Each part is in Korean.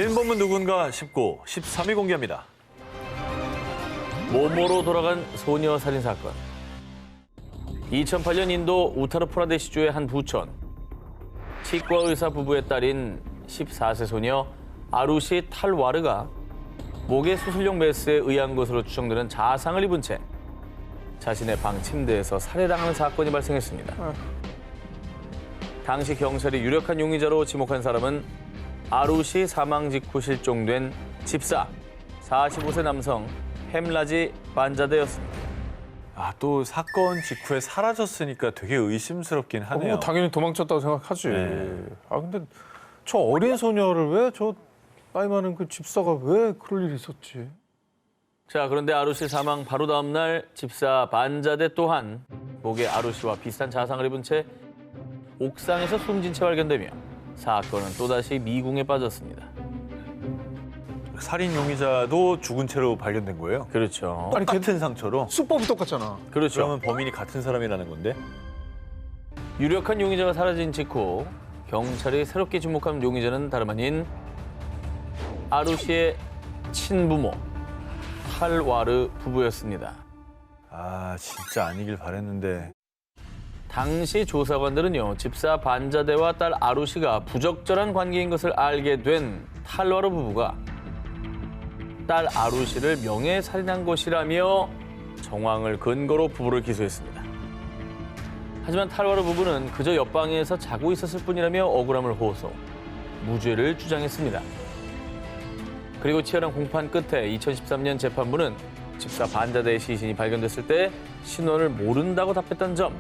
진범은 누군가 싶고 13위 공개합니다. 모모로 돌아간 소녀 살인 사건. 2008년 인도 우타르프라데시주의 한 부천. 치과 의사 부부의 딸인 14세 소녀 아루시 탈와르가 목에 수술용 메스에 의한 것으로 추정되는 자상을 입은 채 자신의 방 침대에서 살해당하는 사건이 발생했습니다. 당시 경찰이 유력한 용의자로 지목한 사람은 아루시 사망 직후 실종된 집사 45세 남성 햄라지 반자데였습니다. 아, 또 사건 직후에 사라졌으니까 되게 의심스럽긴 하네요. 뭐 당연히 도망쳤다고 생각하지. 네. 아 근데 저 어린 소녀를 왜 저 나이 많은 그 집사가 왜 그럴 일이 있었지? 자, 그런데 아루시 사망 바로 다음 날 집사 반자데 또한 목에 아루시와 비슷한 자상을 입은 채 옥상에서 숨진 채 발견되며 사건은 또다시 미궁에 빠졌습니다. 살인 용의자도 죽은 채로 발견된 거예요? 그렇죠. 아니 같은 상처로? 수법이 똑같잖아. 그렇죠. 그러면 범인이 같은 사람이라는 건데? 유력한 용의자가 사라진 직후 경찰이 새롭게 지목한 용의자는 다름 아닌 아루시의 친부모 탈와르 부부였습니다. 아, 진짜 아니길 바랬는데. 당시 조사관들은요, 집사 반자데와 딸 아루시가 부적절한 관계인 것을 알게 된 탈와르 부부가 딸 아루시를 명예살인한 것이라며 정황을 근거로 부부를 기소했습니다. 하지만 탈와르 부부는 그저 옆방에서 자고 있었을 뿐이라며 억울함을 호소, 무죄를 주장했습니다. 그리고 치열한 공판 끝에 2013년 재판부는 집사 반자데의 시신이 발견됐을 때 신원을 모른다고 답했던 점,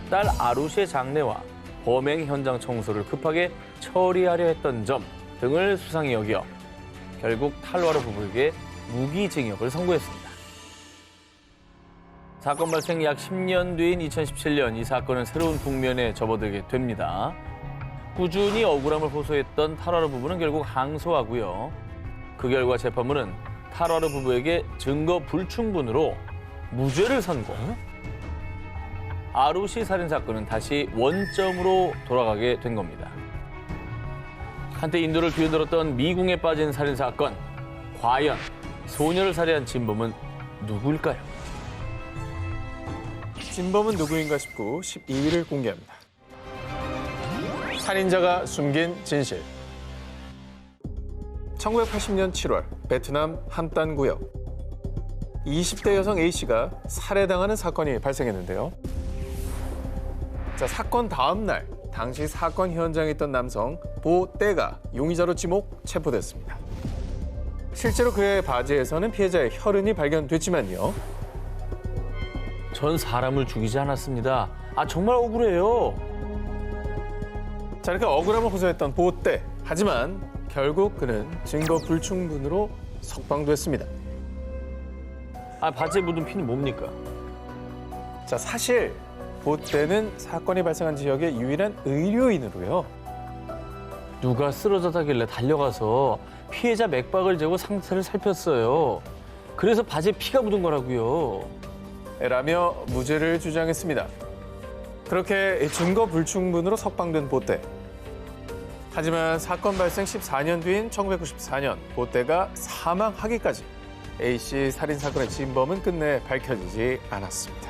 딸 아루시의 장례와 범행 현장 청소를 급하게 처리하려 했던 점 등을 수상히 여겨 결국 탈와르 부부에게 무기징역을 선고했습니다. 사건 발생 약 10년 뒤인 2017년 이 사건은 새로운 국면에 접어들게 됩니다. 꾸준히 억울함을 호소했던 탈와르 부부는 결국 항소하고요. 그 결과 재판부는 탈와르 부부에게 증거 불충분으로 무죄를 선고. 아루시 살인 사건은 다시 원점으로 돌아가게 된 겁니다. 한때 인도를 뒤흔들었던 미궁에 빠진 살인 사건. 과연 소녀를 살해한 진범은 누구일까요? 진범은 누구인가 싶고 12위를 공개합니다. 살인자가 숨긴 진실. 1980년 7월 베트남 함단 구역 20대 여성 A씨가 살해당하는 사건이 발생했는데요. 자, 사건 다음 날 당시 사건 현장에 있던 남성 보 떼가 용의자로 지목 체포됐습니다. 실제로 그의 바지에서는 피해자의 혈흔이 발견됐지만요. 전 사람을 죽이지 않았습니다. 아, 정말 억울해요. 자, 이렇게 억울함을 호소했던 보 떼. 하지만 결국 그는 증거 불충분으로 석방됐습니다. 아, 바지에 묻은 피는 뭡니까? 자, 사실 보 떼는 사건이 발생한 지역의 유일한 의료인으로요. 누가 쓰러졌다길래 달려가서 피해자 맥박을 재고 상태를 살폈어요. 그래서 바지에 피가 묻은 거라고요. 라며 무죄를 주장했습니다. 그렇게 증거 불충분으로 석방된 보 떼. 하지만 사건 발생 14년 뒤인 1994년 보 떼가 사망하기까지 A씨 살인 사건의 진범은 끝내 밝혀지지 않았습니다.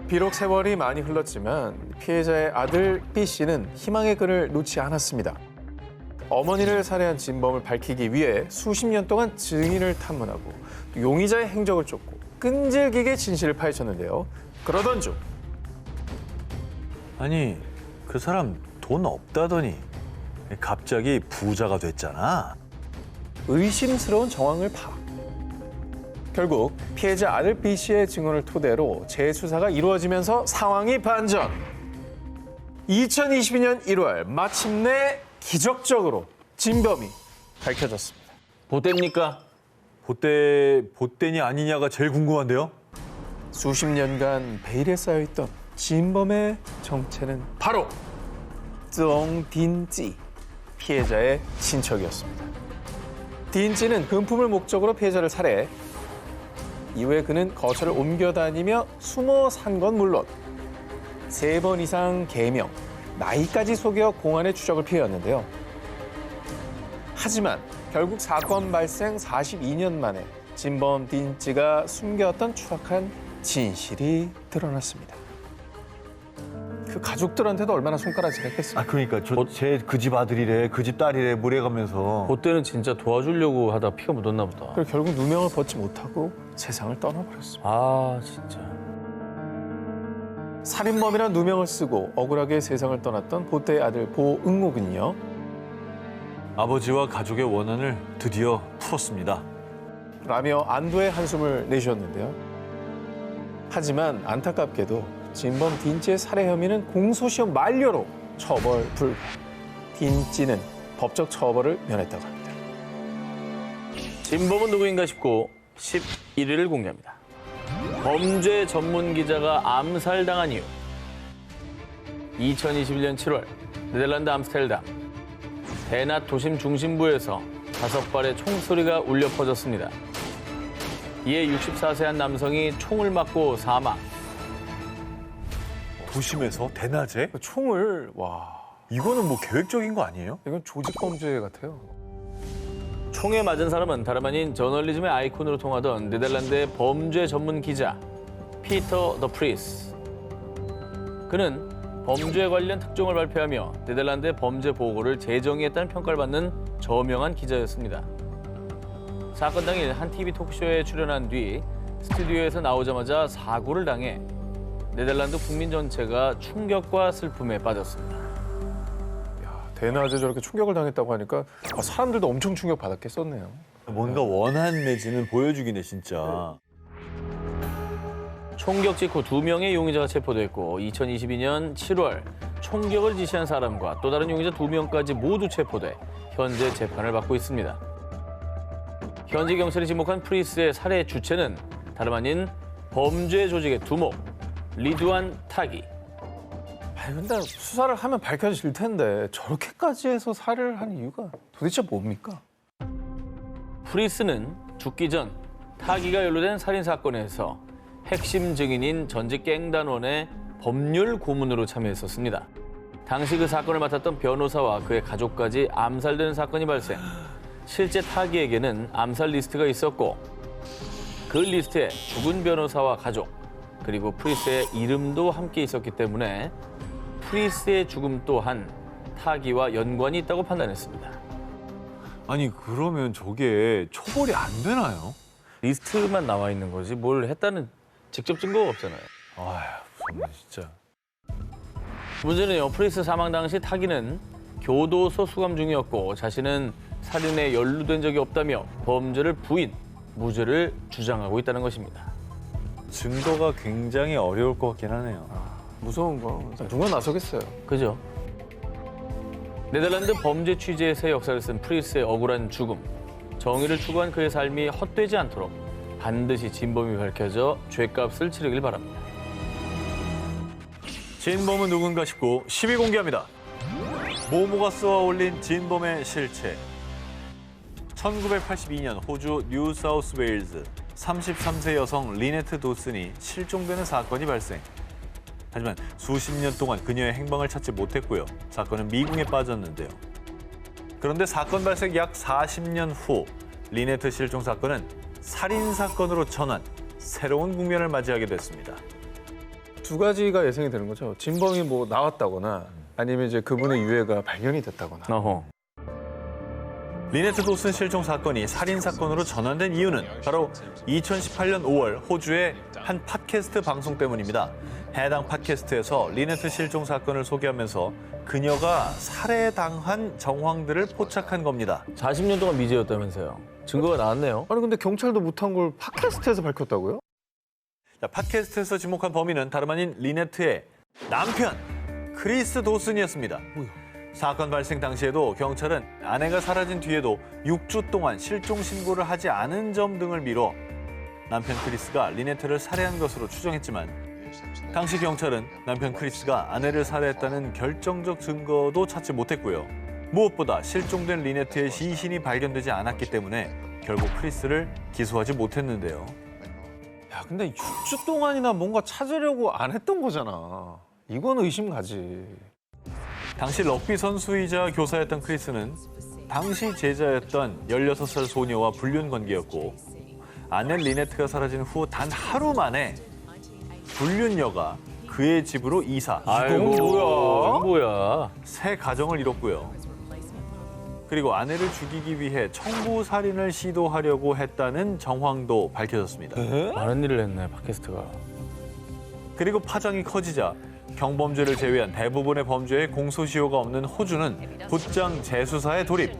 비록 세월이 많이 흘렀지만 피해자의 아들 B씨는 희망의 끈을 놓지 않았습니다. 어머니를 살해한 진범을 밝히기 위해 수십 년 동안 증인을 탐문하고 용의자의 행적을 쫓고 끈질기게 진실을 파헤쳤는데요. 그러던 중 아니, 그 사람 돈 없다더니 갑자기 부자가 됐잖아. 의심스러운 정황을 파악. 결국 피해자 아들 B씨의 증언을 토대로 재수사가 이루어지면서 상황이 반전. 2022년 1월 마침내 기적적으로 진범이 밝혀졌습니다. 보태입니까? 보떼니 아니냐가 제일 궁금한데요? 수십 년간 베일에 쌓여있던 진범의 정체는 바로 쫑딘찌 피해자의 친척이었습니다. 딘찌는 금품을 목적으로 피해자를 살해 이후에 그는 거처를 옮겨 다니며 숨어 산 건 물론 3번 이상 개명, 나이까지 속여 공안의 추적을 피해왔는데요. 하지만 결국 사건 발생 42년 만에 진범 딘찌가 숨겨왔던 추악한 진실이 드러났습니다. 그 가족들한테도 얼마나 손가락질했겠어요. 아 그러니까 제 그 집 아들이래, 그 집 딸이래 물어가면서. 그때는 진짜 도와주려고 하다 피가 묻었나 보다. 그리고 결국 누명을 벗지 못하고 세상을 떠나버렸습니다. 아 진짜. 살인범이란 누명을 쓰고 억울하게 세상을 떠났던 보태의 아들 보응옥은요. 아버지와 가족의 원한을 드디어 풀었습니다. 라며 안도의 한숨을 내쉬었는데요. 하지만 안타깝게도 진범 딘찌의 살해 혐의는 공소시효 만료로 처벌 불가. 딘찌는 법적 처벌을 면했다고 합니다. 진범은 누구인가 싶고 11위를 공개합니다. 범죄 전문 기자가 암살당한 이유. 2021년 7월 네덜란드 암스테르담 대낮 도심 중심부에서 5발의 총소리가 울려 퍼졌습니다. 이에 64세 한 남성이 총을 맞고 사망. 도심에서 대낮에? 총을 와 이거는 뭐 계획적인 거 아니에요? 이건 조직 범죄 같아요. 총에 맞은 사람은 다름 아닌 저널리즘의 아이콘으로 통하던 네덜란드의 범죄 전문 기자 피터 더 프리스. 그는 범죄에 관련 특종을 발표하며 네덜란드의 범죄 보고를 재정의했다는 평가를 받는 저명한 기자였습니다. 사건 당일 한 TV 토크쇼에 출연한 뒤 스튜디오에서 나오자마자 사고를 당해 네덜란드 국민 전체가 충격과 슬픔에 빠졌습니다. 대낮에 저렇게 충격을 당했다고 하니까 사람들도 엄청 충격 받았겠었네요. 뭔가 원한 매진을 보여주긴 해 진짜. 총격 직후 2명의 용의자가 체포됐고 2022년 7월 총격을 지시한 사람과 또 다른 용의자 2명까지 모두 체포돼 현재 재판을 받고 있습니다. 현지 경찰이 지목한 프리스의 살해 주체는 다름 아닌 범죄 조직의 두목 리두안 타기. 아니 근데 수사를 하면 밝혀질 텐데 저렇게까지 해서 살해를 한 이유가 도대체 뭡니까? 프리스는 죽기 전 타기가 연루된 살인 사건에서 핵심 증인인 전직 갱단원의 법률 고문으로 참여했었습니다. 당시 그 사건을 맡았던 변호사와 그의 가족까지 암살되는 사건이 발생. 실제 타기에게는 암살 리스트가 있었고 그 리스트에 죽은 변호사와 가족 그리고 프리스의 이름도 함께 있었기 때문에 프리스의 죽음 또한 타기와 연관이 있다고 판단했습니다. 아니 그러면 저게 처벌이 안 되나요? 리스트만 나와 있는 거지 뭘 했다는 직접 증거가 없잖아요. 아휴 무섭네 진짜. 문제는요, 프리스 사망 당시 타기는 교도소 수감 중이었고 자신은 살인에 연루된 적이 없다며 범죄를 부인, 무죄를 주장하고 있다는 것입니다. 증거가 굉장히 어려울 것 같긴 하네요. 무서운 거 누가 나서겠어요. 그죠? 네덜란드 범죄 취재의 새 역사를 쓴 프리스의 억울한 죽음. 정의를 추구한 그의 삶이 헛되지 않도록 반드시 진범이 밝혀져 죗값을 치르길 바랍니다. 진범은 누군가 싶고 10위 공개합니다. 모모가 쏘아 올린 진범의 실체. 1982년 호주 뉴사우스웨일즈 33세 여성 리네트 도슨이 실종되는 사건이 발생. 하지만 수십 년 동안 그녀의 행방을 찾지 못했고요. 사건은 미궁에 빠졌는데요. 그런데 사건 발생 약 40년 후 리네트 실종 사건은 살인 사건으로 전환, 새로운 국면을 맞이하게 됐습니다. 두 가지가 예상이 되는 거죠. 진범이 뭐 나왔다거나 아니면 이제 그분의 유해가 발견이 됐다거나. 어허. 리네트 도슨 실종 사건이 살인 사건으로 전환된 이유는 바로 2018년 5월 호주의 한 팟캐스트 방송 때문입니다. 해당 팟캐스트에서 리네트 실종 사건을 소개하면서 그녀가 살해당한 정황들을 포착한 겁니다. 40년 동안 미제였다면서요. 증거가 나왔네요. 아니 근데 경찰도 못한 걸 팟캐스트에서 밝혔다고요? 자, 팟캐스트에서 지목한 범인은 다름 아닌 리네트의 남편 크리스 도슨이었습니다. 사건 발생 당시에도 경찰은 아내가 사라진 뒤에도 6주 동안 실종 신고를 하지 않은 점 등을 미뤄 남편 크리스가 리네트를 살해한 것으로 추정했지만 당시 경찰은 남편 크리스가 아내를 살해했다는 결정적 증거도 찾지 못했고요. 무엇보다 실종된 리네트의 시신이 발견되지 않았기 때문에 결국 크리스를 기소하지 못했는데요. 야 근데 6주 동안이나 뭔가 찾으려고 안 했던 거잖아. 이건 의심 가지. 당시 럭비 선수이자 교사였던 크리스는 당시 제자였던 16살 소녀와 불륜 관계였고 아내 리네트가 사라진 후 단 하루 만에 불륜녀가 그의 집으로 이사. 아이고, 뭐야? 뭐야? 새 가정을 이뤘고요. 그리고 아내를 죽이기 위해 청부 살인을 시도하려고 했다는 정황도 밝혀졌습니다. 많은 일을 했네, 팟캐스트가. 그리고 파장이 커지자 경범죄를 제외한 대부분의 범죄에 공소시효가 없는 호주는 곧장 재수사에 돌입.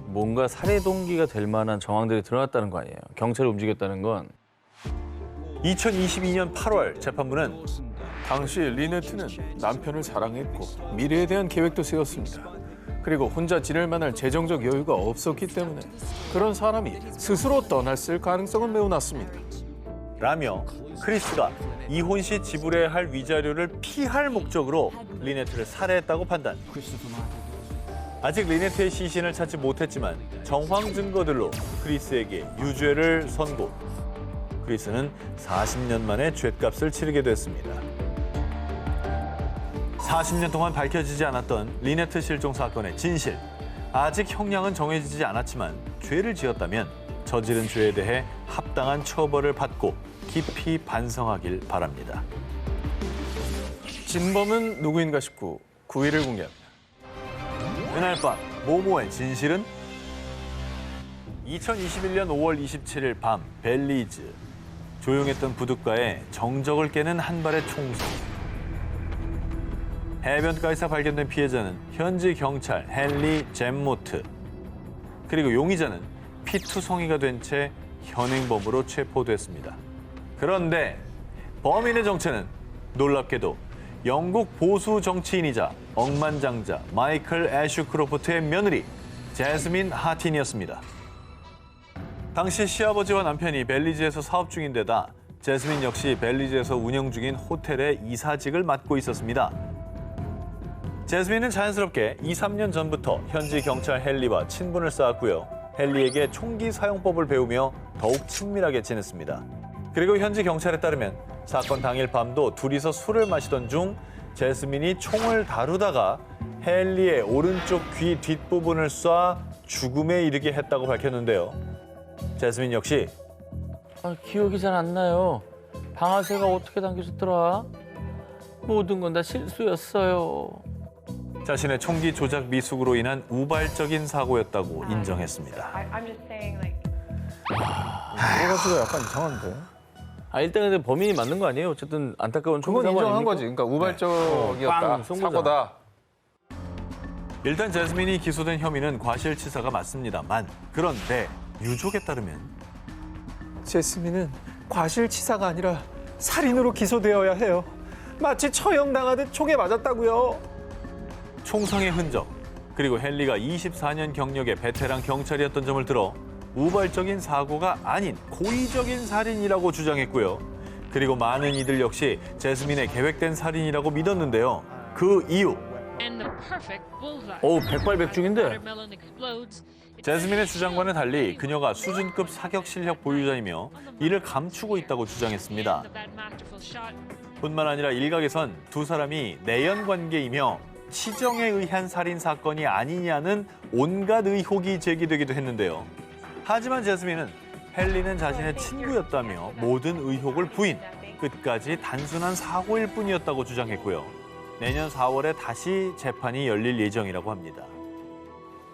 뭔가 살해 동기가 될 만한 정황들이 드러났다는 거 아니에요. 경찰이 움직였다는 건. 2022년 8월 재판부는 당시 리네트는 남편을 사랑했고 미래에 대한 계획도 세웠습니다. 그리고 혼자 지낼 만한 재정적 여유가 없었기 때문에 그런 사람이 스스로 떠났을 가능성은 매우 낮습니다. 라며 크리스가 이혼 시 지불해야 할 위자료를 피할 목적으로 리네트를 살해했다고 판단. 아직 리네트의 시신을 찾지 못했지만 정황 증거들로 크리스에게 유죄를 선고. 크리스는 40년 만에 죗값을 치르게 됐습니다. 40년 동안 밝혀지지 않았던 리네트 실종 사건의 진실. 아직 형량은 정해지지 않았지만 죄를 지었다면 저지른 죄에 대해 합당한 처벌을 받고 깊이 반성하길 바랍니다. 진범은 누구인가 싶고 9위를 공개합니다. 그날 밤 모모의 진실은? 2021년 5월 27일 밤 벨리즈. 조용했던 부둣가에 정적을 깨는 한 발의 총성. 해변가에서 발견된 피해자는 현지 경찰 헨리 잼모트. 그리고 용의자는 피투성이가 된 채 현행범으로 체포됐습니다. 그런데 범인의 정체는 놀랍게도 영국 보수 정치인이자 억만장자 마이클 애슈크로프트의 며느리 제스민 하틴이었습니다. 당시 시아버지와 남편이 벨리즈에서 사업 중인 데다 제스민 역시 벨리즈에서 운영 중인 호텔의 이사직을 맡고 있었습니다. 제스민은 자연스럽게 2, 3년 전부터 현지 경찰 헨리와 친분을 쌓았고요. 헨리에게 총기 사용법을 배우며 더욱 친밀하게 지냈습니다. 그리고 현지 경찰에 따르면 사건 당일 밤도 둘이서 술을 마시던 중 제스민이 총을 다루다가 헨리의 오른쪽 귀 뒷부분을 쏴 죽음에 이르게 했다고 밝혔는데요. 제스민 역시 기억이 잘 안 나요. 방아쇠가 어떻게 당겨졌더라? 모든 건 다 실수였어요. 자신의 총기 조작 미숙으로 인한 우발적인 사고였다고 인정했습니다. I'm just saying, like, 그래가지고 약간 이상한데. 일단 근데 범인이 맞는 거 아니에요? 어쨌든 안타까운 총기 그건 사고 인정한 아닙니까? 거지. 그러니까 우발적이었다. 빵 쏜 거잖아. 사고다. 일단 제스민이 기소된 혐의는 과실치사가 맞습니다만 그런데 유족에 따르면 제스민은 과실치사가 아니라 살인으로 기소되어야 해요. 마치 처형당하듯 총에 맞았다고요. 총성의 흔적 그리고 헨리가 24년 경력의 베테랑 경찰이었던 점을 들어 우발적인 사고가 아닌 고의적인 살인이라고 주장했고요. 그리고 많은 이들 역시 제스민의 계획된 살인이라고 믿었는데요. 그 이유 And the perfect bullseye. 어우, 백발백중인데? Watermelon explodes. 제스민의 주장과는 달리 그녀가 수준급 사격 실력 보유자이며 이를 감추고 있다고 주장했습니다. That masterful shot. 뿐만 아니라 일각에선 두 사람이 내연 관계이며 치정에 의한 살인 사건이 아니냐는 온갖 의혹이 제기되기도 했는데요. 하지만 제스민은 헨리는 자신의 친구였다며 모든 의혹을 부인, 끝까지 단순한 사고일 뿐이었다고 주장했고요. 내년 4월에 다시 재판이 열릴 예정이라고 합니다.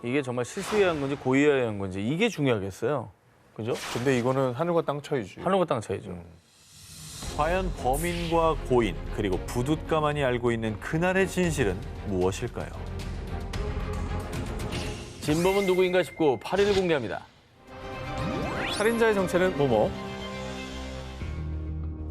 이게 정말 실수에 한 건지 고의에 한 건지 이게 중요하겠어요. 그죠? 근데 이거는 하늘과 땅 차이지. 하늘과 땅 차이죠. 과연 범인과 고인 그리고 부둣가만이 알고 있는 그날의 진실은 무엇일까요? 진범은 누구인가 싶고 8위를 공개합니다. 살인자의 정체는 뭐뭐?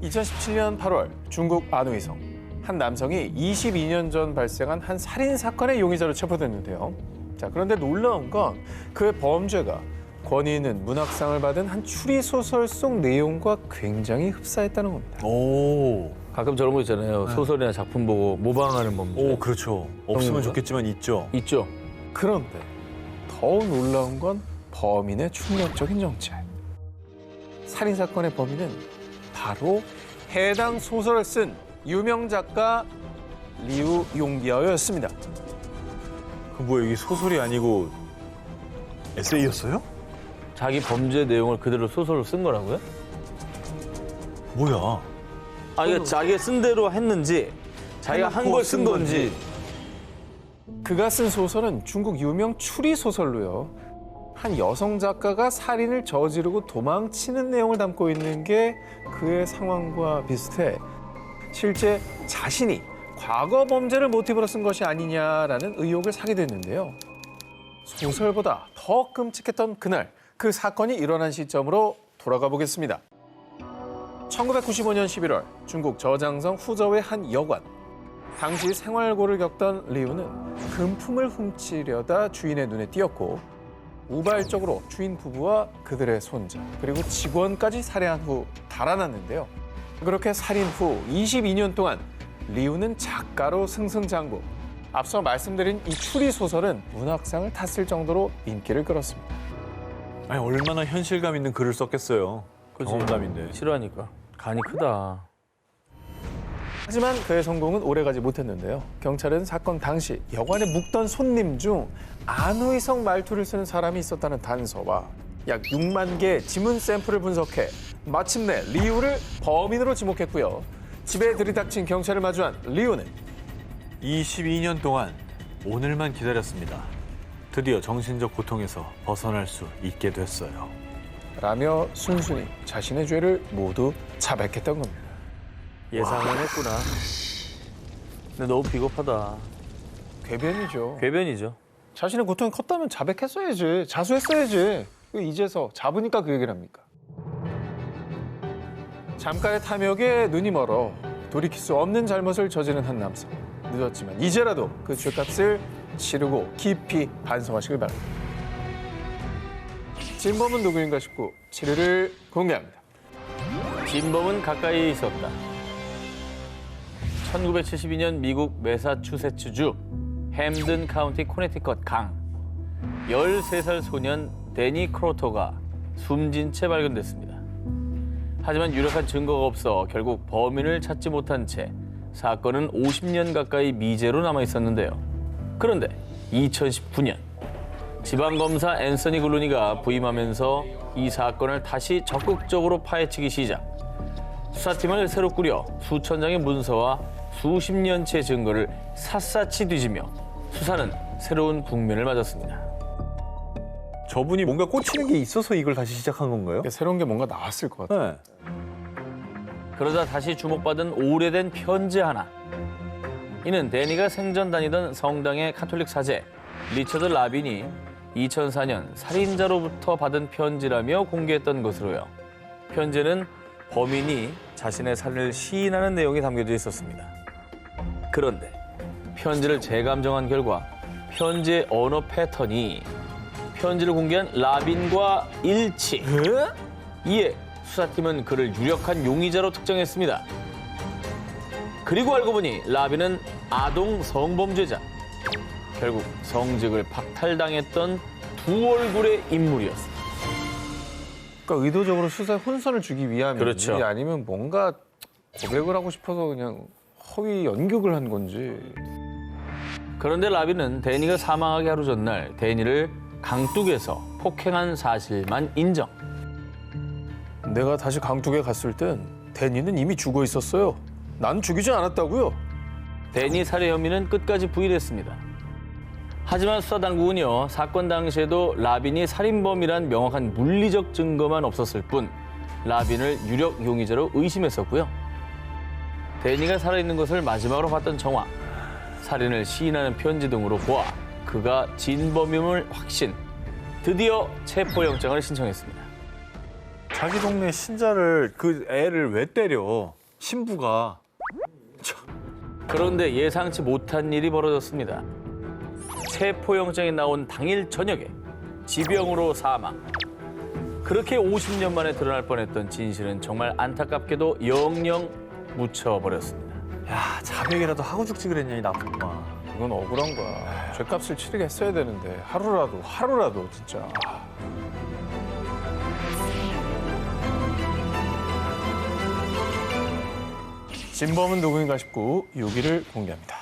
2017년 8월 중국 안의성 한 남성이 22년 전 발생한 한 살인 사건의 용의자로 체포됐는데요. 자, 그런데 놀라운 건 그의 범죄가 권위 있는 문학상을 받은 한 추리 소설 속 내용과 굉장히 흡사했다는 겁니다. 오, 가끔 저런 거 있잖아요. 소설이나 작품 보고 모방하는 범죄. 오 그렇죠. 없으면 건가? 좋겠지만 있죠. 있죠. 그런데 더욱 놀라운 건 범인의 충격적인 정체. 살인 사건의 범인은 바로 해당 소설을 쓴 유명 작가 리우 용비아오였습니다. 그 뭐야 이게 소설이 아니고 에세이였어요? 자기 범죄 내용을 그대로 소설로 쓴 거라고요? 뭐야? 아, 이게 자기가 쓴 대로 했는지, 자기가 한 걸 쓴 건지. 그가 쓴 소설은 중국 유명 추리 소설로요. 한 여성 작가가 살인을 저지르고 도망치는 내용을 담고 있는 게 그의 상황과 비슷해 실제 자신이 과거 범죄를 모티브로 쓴 것이 아니냐라는 의혹을 사게 됐는데요. 소설보다 더 끔찍했던 그날, 그 사건이 일어난 시점으로 돌아가 보겠습니다. 1995년 11월 중국 저장성 후저우의 한 여관. 당시 생활고를 겪던 리우는 금품을 훔치려다 주인의 눈에 띄었고 우발적으로 주인 부부와 그들의 손자 그리고 직원까지 살해한 후 달아났는데요. 그렇게 살인 후 22년 동안 리우는 작가로 승승장구. 앞서 말씀드린 이 추리 소설은 문학상을 탔을 정도로 인기를 끌었습니다. 아니 얼마나 현실감 있는 글을 썼겠어요. 그치? 경험담인데. 싫어하니까. 간이 크다. 하지만 그의 성공은 오래가지 못했는데요. 경찰은 사건 당시 여관에 묵던 손님 중 안의성 말투를 쓰는 사람이 있었다는 단서와 약 6만 개의 지문 샘플을 분석해 마침내 리우를 범인으로 지목했고요. 집에 들이닥친 경찰을 마주한 리우는 22년 동안 오늘만 기다렸습니다. 드디어 정신적 고통에서 벗어날 수 있게 됐어요. 라며 순순히 자신의 죄를 모두 자백했던 겁니다. 예상은 했구나. 근데 너무 비겁하다. 궤변이죠. 궤변이죠. 자신의 고통이 컸다면 자백했어야지. 자수했어야지. 왜 이제서 잡으니까 그 얘기를 합니까? 잠깐의 탐욕에 눈이 멀어 돌이킬 수 없는 잘못을 저지른 한 남성. 늦었지만 이제라도 그 죄값을 치르고 깊이 반성하시길 바랍니다. 진범은 누구인가 싶고 7위를 공개합니다. 진범은 가까이에 있었다. 1972년 미국 매사추세츠주 햄든 카운티 코네티컷 강. 13살 소년 데니 크로터가 숨진 채 발견됐습니다. 하지만 유력한 증거가 없어 결국 범인을 찾지 못한 채 사건은 50년 가까이 미제로 남아 있었는데요. 그런데 2019년 지방검사 앤서니 글루니가 부임하면서 이 사건을 다시 적극적으로 파헤치기 시작. 수사팀을 새로 꾸려 수천 장의 문서와 수십 년치의 증거를 샅샅이 뒤지며 수사는 새로운 국면을 맞았습니다. 저분이 뭔가 꽂히는 게 있어서 이걸 다시 시작한 건가요? 새로운 게 뭔가 나왔을 것 같아요. 네. 그러다 다시 주목받은 오래된 편지 하나. 이는 데니가 생전 다니던 성당의 카톨릭 사제 리처드 라빈이 2004년 살인자로부터 받은 편지라며 공개했던 것으로요. 편지는 범인이 자신의 살인을 시인하는 내용이 담겨져 있었습니다. 그런데 편지를 재감정한 결과 편지의 언어 패턴이 편지를 공개한 라빈과 일치. 이에 수사팀은 그를 유력한 용의자로 특정했습니다. 그리고 알고 보니 라빈은 아동 성범죄자. 결국 성직을 박탈당했던 두 얼굴의 인물이었습니다. 그러니까 의도적으로 수사에 혼선을 주기 위함인지 그렇죠. 아니면 뭔가 고백을 하고 싶어서 그냥 허위 연극을 한 건지. 그런데 라빈은 데니가 사망하기 하루 전날 데니를 강둑에서 폭행한 사실만 인정. 내가 다시 강둑에 갔을 땐 데니는 이미 죽어 있었어요. 난 죽이지 않았다고요. 데니 살해 혐의는 끝까지 부인했습니다. 하지만 수사당국은요, 사건 당시에도 라빈이 살인범이란 명확한 물리적 증거만 없었을 뿐 라빈을 유력 용의자로 의심했었고요. 데니가 살아있는 것을 마지막으로 봤던 정황, 살인을 시인하는 편지 등으로 보아 그가 진범임을 확신, 드디어 체포영장을 신청했습니다. 자기 동네 신자를 그 애를 왜 때려? 신부가. 그런데 예상치 못한 일이 벌어졌습니다. 체포영장이 나온 당일 저녁에 지병으로 사망. 그렇게 50년 만에 드러날 뻔했던 진실은 정말 안타깝게도 영영 묻혀버렸습니다. 야 자백이라도 하고 죽지 그랬냐 이 나쁜 놈아. 이건 억울한 거야. 죄값을 치르게 했어야 되는데 하루라도 진짜. 진범은 누구인가 싶고 6위를 공개합니다.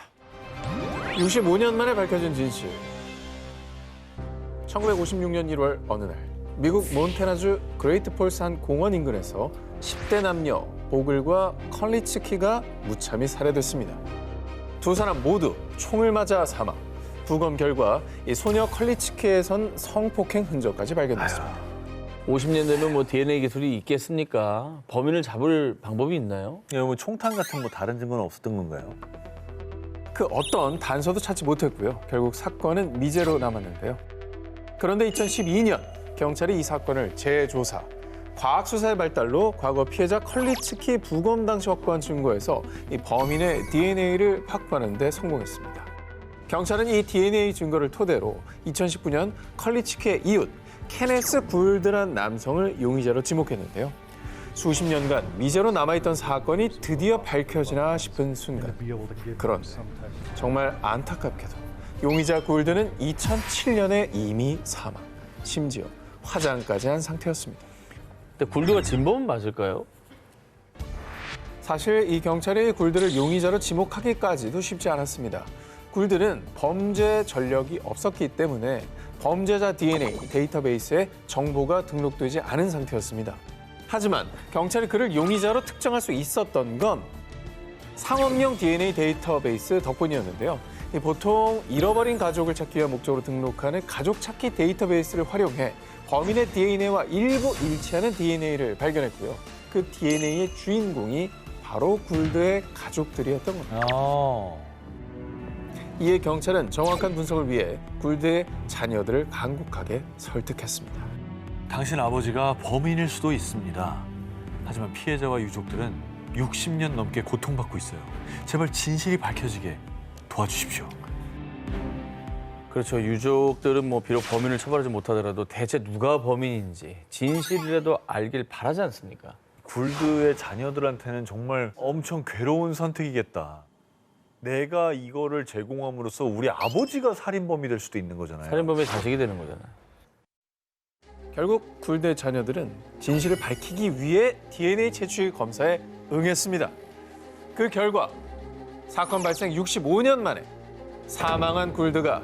65년 만에 밝혀진 진실. 1956년 1월 어느 날 미국 몬태나주 그레이트 폴스 한 공원 인근에서 10대 남녀 보글과 컬리츠키가 무참히 살해됐습니다. 두 사람 모두 총을 맞아 사망. 부검 결과 이 소녀 컬리츠키에선 성폭행 흔적까지 발견됐습니다. 50년 되면 뭐 DNA 기술이 있겠습니까? 범인을 잡을 방법이 있나요? 이거 뭐 총탄 같은 뭐 다른 증거는 없었던 건가요? 그 어떤 단서도 찾지 못했고요. 결국 사건은 미제로 남았는데요. 그런데 2012년 경찰이 이 사건을 재조사. 과학수사의 발달로 과거 피해자 컬리츠키 부검 당시 확보한 증거에서 이 범인의 DNA를 확보하는 데 성공했습니다. 경찰은 이 DNA 증거를 토대로 2019년 컬리츠키의 이웃 케네스 굴드란 남성을 용의자로 지목했는데요. 수십 년간 미제로 남아있던 사건이 드디어 밝혀지나 싶은 순간. 그런데 정말 안타깝게도 용의자 굴드는 2007년에 이미 사망, 심지어 화장까지 한 상태였습니다. 근데 굴드가 진범은 맞을까요? 사실 이 경찰이 굴드를 용의자로 지목하기까지도 쉽지 않았습니다. 굴드는 범죄 전력이 없었기 때문에 범죄자 DNA 데이터베이스에 정보가 등록되지 않은 상태였습니다. 하지만 경찰이 그를 용의자로 특정할 수 있었던 건 상업용 DNA 데이터베이스 덕분이었는데요. 보통 잃어버린 가족을 찾기 위한 목적으로 등록하는 가족 찾기 데이터베이스를 활용해 범인의 DNA와 일부 일치하는 DNA를 발견했고요. 그 DNA의 주인공이 바로 굴드의 가족들이었던 겁니다. 이에 경찰은 정확한 분석을 위해 굴드의 자녀들을 간곡하게 설득했습니다. 당신 아버지가 범인일 수도 있습니다. 하지만 피해자와 유족들은 60년 넘게 고통받고 있어요. 제발 진실이 밝혀지게 도와주십시오. 그렇죠. 유족들은 뭐 비록 범인을 처벌하지 못하더라도 대체 누가 범인인지 진실이라도 알길 바라지 않습니까? 굴드의 자녀들한테는 정말 엄청 괴로운 선택이겠다. 내가 이거를 제공함으로써 우리 아버지가 살인범이 될 수도 있는 거잖아요. 살인범의 자식이 되는 거잖아요. 결국 굴드의 자녀들은 진실을 밝히기 위해 DNA 채취 검사에 응했습니다. 그 결과 사건 발생 65년 만에 사망한 굴드가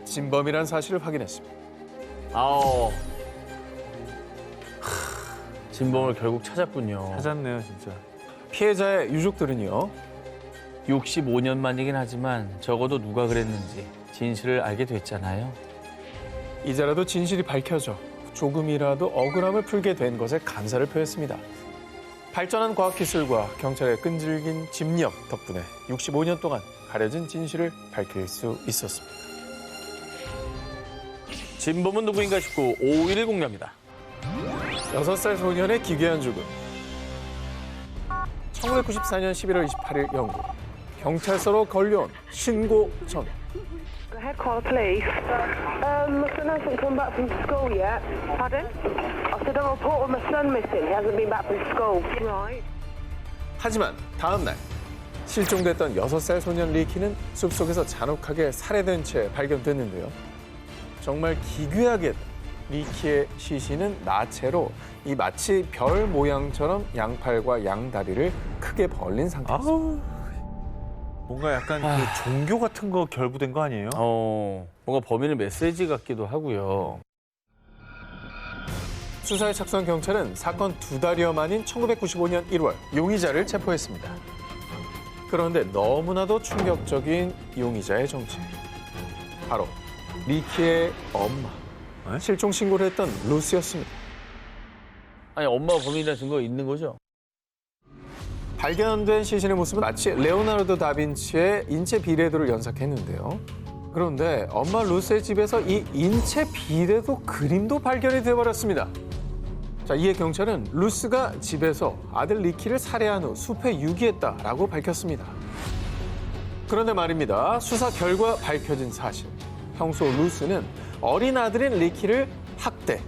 진범이라는 사실을 확인했습니다. 아오. 진범을 결국 찾았군요. 찾았네요, 진짜. 피해자의 유족들은요. 65년 만이긴 하지만 적어도 누가 그랬는지 진실을 알게 됐잖아요. 이제라도 진실이 밝혀져 조금이라도 억울함을 풀게 된 것에 감사를 표했습니다. 발전한 과학기술과 경찰의 끈질긴 집념 덕분에 65년 동안 가려진 진실을 밝힐 수 있었습니다. 진범은 누구인가 싶고 5일 공개합니다. 6살 소년의 기괴한 죽음. 1994년 11월 28일 영국. 경찰서로 걸려온 신고 전. Go ahead, call the police. My son hasn't come back from school yet. Pardon? I said a report of my son missing. He hasn't been back from school. Right. 하지만 다음 날 실종됐던 6살 소년 리키는 숲속에서 잔혹하게 살해된 채 발견됐는데요. 정말 기괴하게 리키의 시신은 나체로 이 마치 별 모양처럼 양팔과 양다리를 크게 벌린 상태였습니다. 뭔가 약간 그 종교 같은 거 결부된 거 아니에요? 뭔가 범인의 메시지 같기도 하고요. 수사에 착수한 경찰은 사건 2달여 만인 1995년 1월 용의자를 체포했습니다. 그런데 너무나도 충격적인 용의자의 정체. 바로 리키의 엄마. 실종 신고를 했던 루시였습니다. 아니 엄마가 범인이라는 증거가 있는 거죠? 발견된 시신의 모습은 마치 레오나르도 다빈치의 인체 비례도를 연상했는데요. 그런데 엄마 루스의 집에서 이 인체 비례도 그림도 발견이 돼버렸습니다. 자, 이에 경찰은 루스가 집에서 아들 리키를 살해한 후 숲에 유기했다라고 밝혔습니다. 그런데 말입니다. 수사 결과 밝혀진 사실. 평소 루스는 어린 아들인 리키를 학대.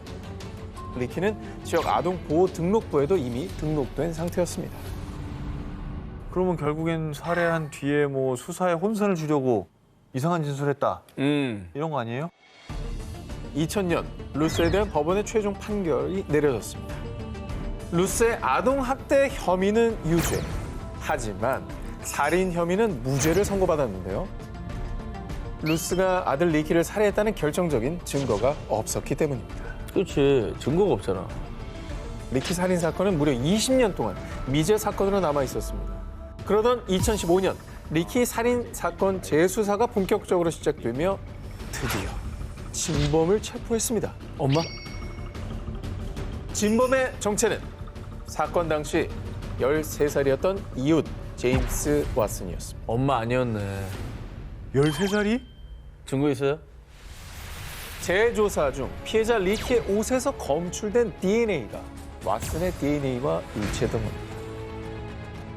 리키는 지역 아동보호 등록부에도 이미 등록된 상태였습니다. 그러면 결국엔 살해한 뒤에 뭐 수사에 혼선을 주려고 이상한 진술했다. 이런 거 아니에요? 2000년 루스에 대한 법원의 최종 판결이 내려졌습니다. 루스의 아동학대 혐의는 유죄. 하지만 살인 혐의는 무죄를 선고받았는데요. 루스가 아들 리키를 살해했다는 결정적인 증거가 없었기 때문입니다. 그렇지. 증거가 없잖아. 리키 살인 사건은 무려 20년 동안 미제 사건으로 남아 있었습니다. 그러던 2015년 리키 살인 사건 재수사가 본격적으로 시작되며 드디어 진범을 체포했습니다. 엄마? 진범의 정체는 사건 당시 13살이었던 이웃 제임스 왓슨이었습니다. 엄마 아니었네. 13살이? 증거 있어요? 재조사 중 피해자 리키의 옷에서 검출된 DNA가 왓슨의 DNA와 일치했던 겁니다.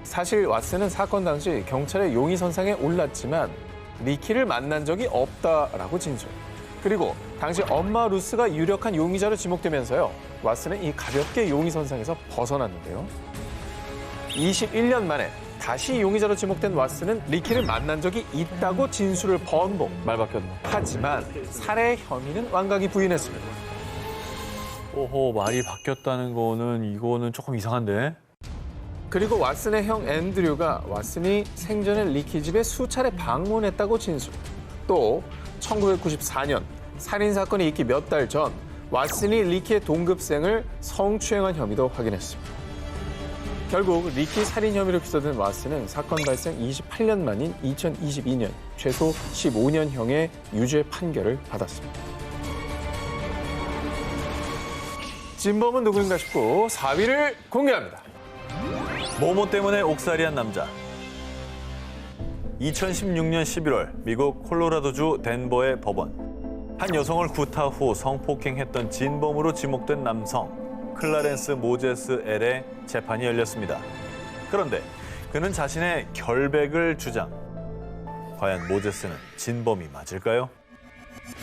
사실 왓슨은 사건 당시 경찰의 용의 선상에 올랐지만 리키를 만난 적이 없다라고 진술. 그리고 당시 엄마 루스가 유력한 용의자로 지목되면서요. 왓슨은 이 가볍게 용의 선상에서 벗어났는데요. 21년 만에 다시 용의자로 지목된 왓슨은 리키를 만난 적이 있다고 진술을 번복. 말 바뀌었네. 하지만 살해 혐의는 완강히 부인했습니다. 오호, 말이 바뀌었다는 이거는 조금 이상한데? 그리고 왓슨의 형 앤드류가 왓슨이 생전에 리키 집에 수차례 방문했다고 진술. 또 1994년 살인 사건이 있기 몇 달 전 왓슨이 리키의 동급생을 성추행한 혐의도 확인했습니다. 결국 리키 살인 혐의로 기소된 왓슨은 사건 발생 28년 만인 2022년 최소 15년형의 유죄 판결을 받았습니다. 진범은 누구인가 싶고 4위를 공개합니다. 모모 때문에 옥살이한 남자. 2016년 11월 미국 콜로라도주 덴버의 법원. 한 여성을 구타 후 성폭행했던 진범으로 지목된 남성 클라렌스 모제스 L의 재판이 열렸습니다. 그런데 그는 자신의 결백을 주장. 과연 모제스는 진범이 맞을까요?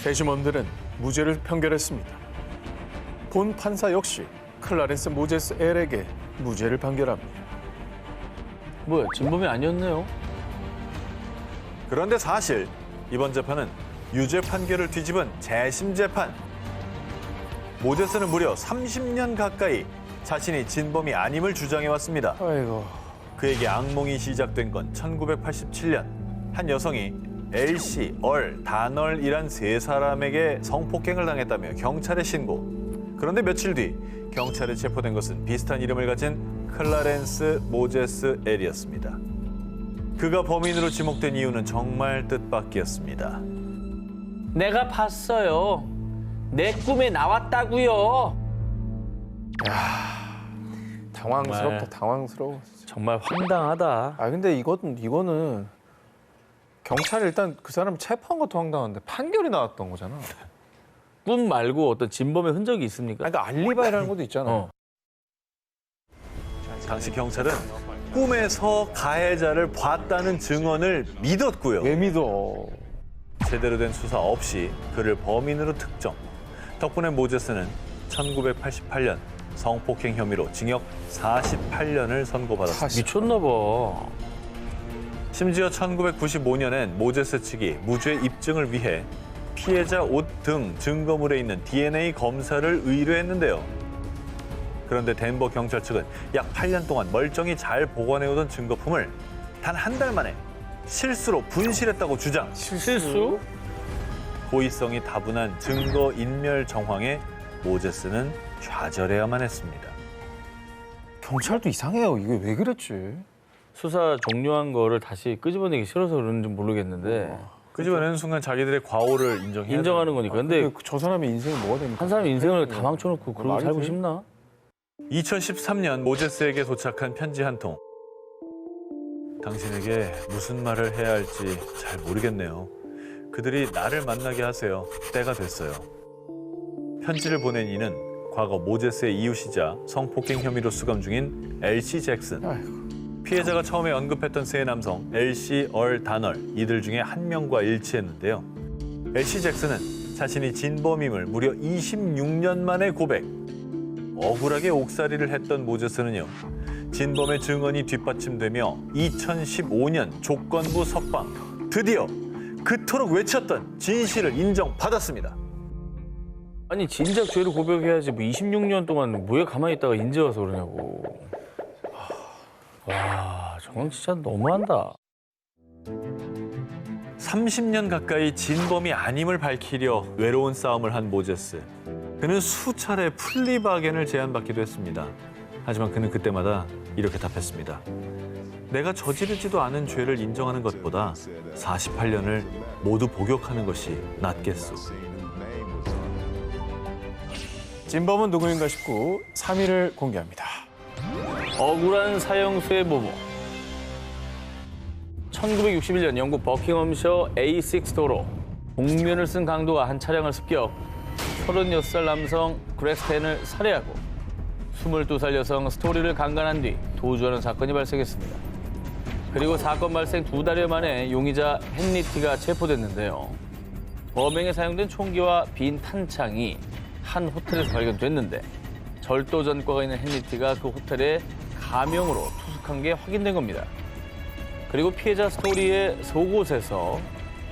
배심원들은 무죄를 판결했습니다. 본 판사 역시 클라렌스 모제스 L에게 무죄를 판결합니다. 뭐야, 진범이 아니었네요. 그런데 사실 이번 재판은 유죄 판결을 뒤집은 재심 재판. 모제스는 무려 30년 가까이 자신이 진범이 아님을 주장해왔습니다. 아이고. 그에게 악몽이 시작된 건 1987년 한 여성이 엘시, 얼, 다널이란 세 사람에게 성폭행을 당했다며 경찰에 신고. 그런데 며칠 뒤 경찰에 체포된 것은 비슷한 이름을 가진 클라렌스 모제스 L이었습니다. 그가 범인으로 지목된 이유는 정말 뜻밖이었습니다. 내가 봤어요. 내 꿈에 나왔다고요. 당황스럽다, 정말. 당황스러워. 정말 황당하다. 아 근데 이거는 경찰이 일단 그 사람 체포한 것도 황당한데 판결이 나왔던 거잖아. 꿈 말고 어떤 진범의 흔적이 있습니까? 그러니까 알리바이라는 것도 있잖아. 어. 당시 경찰은 꿈에서 가해자를 봤다는 증언을 믿었고요. 왜 믿어? 제대로 된 수사 없이 그를 범인으로 특정. 덕분에 모제스는 1988년 성폭행 혐의로 징역 48년을 선고받았습니다. 미쳤나 봐. 심지어 1995년엔 모제스 측이 무죄 입증을 위해 피해자 옷 등 증거물에 있는 DNA 검사를 의뢰했는데요. 그런데 덴버 경찰 측은 약 8년 동안 멀쩡히 잘 보관해오던 증거품을 단 한 달 만에 실수로 분실했다고 주장. 실수? 고의성이 다분한 증거 인멸 정황에 모제스는 좌절해야만 했습니다. 경찰도 이상해요. 이게 왜 그랬지? 수사 종료한 거를 다시 끄집어내기 싫어서 그런지 모르겠는데 끄집어내는 순간 자기들의 과오를 인정해야 인정하는 거니까. 근데 저 사람의 인생이 뭐가 됩니까? 한 사람의 인생을 다 망쳐놓고 그러고 말이 살고 돼? 싶나? 2013년 모제스에게 도착한 편지 한 통. 당신에게 무슨 말을 해야 할지 잘 모르겠네요. 그들이 나를 만나게 하세요. 때가 됐어요. 편지를 보낸 이는 과거 모제스의 이웃이자 성폭행 혐의로 수감 중인 엘시 잭슨. 아이고. 피해자가 처음에 언급했던 세 남성 엘시, 얼, 다널 이들 중에 한 명과 일치했는데요. 엘시 잭슨은 자신이 진범임을 무려 26년 만에 고백. 억울하게 옥살이를 했던 모제스는요. 진범의 증언이 뒷받침되며 2015년 조건부 석방. 드디어 그토록 외쳤던 진실을 인정받았습니다. 아니 진작 죄를 고백해야지 뭐 26년 동안 뭐에 가만히 있다가 인제 와서 그러냐고. 와 저건 진짜 너무한다. 30년 가까이 진범이 아님을 밝히려 외로운 싸움을 한 모제스. 그는 수차례 플리바겐을 제안받기도 했습니다. 하지만 그는 그때마다 이렇게 답했습니다. 내가 저지르지도 않은 죄를 인정하는 것보다 48년을 모두 복역하는 것이 낫겠소. 진범은 누구인가 싶고 3위를 공개합니다. 억울한 사형수의 모모. 1961년 영국 버킹엄셔 A6 도로 복면을 쓴 강도가 한 차량을 습격 36살 남성 그렉스텐을 살해하고 22살 여성 스토리를 강간한 뒤 도주하는 사건이 발생했습니다. 그리고 사건 발생 2달여 만에 용의자 헨리티가 체포됐는데요. 범행에 사용된 총기와 빈 탄창이 한 호텔에서 발견됐는데 절도 전과가 있는 헨리티가 그 호텔에 가명으로 투숙한 게 확인된 겁니다. 그리고 피해자 스토리의 속옷에서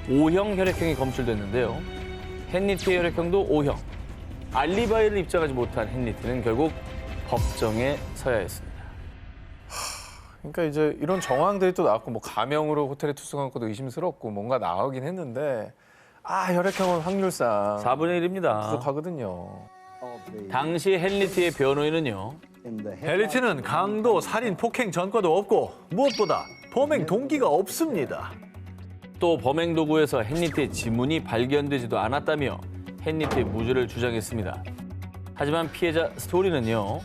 O형 혈액형이 검출됐는데요. 헨리티의 혈액형도 O형. 알리바이를 입증하지 못한 헨리티는 결국 법정에 서야 했습니다. 그러니까 이제 이런 정황들이 또 나왔고 뭐 가명으로 호텔에 투숙한 것도 의심스럽고 뭔가 나오긴 했는데 혈액형은 확률상 4분의 1입니다. 부족하거든요. 당시 헨리티의 변호인은요. 헨리티는 강도, 살인, 폭행 전과도 없고 무엇보다 범행 동기가 없습니다. 또 범행 도구에서 헨리티의 지문이 발견되지도 않았다며 헨리티의 무죄를 주장했습니다. 하지만 피해자 스토리는요.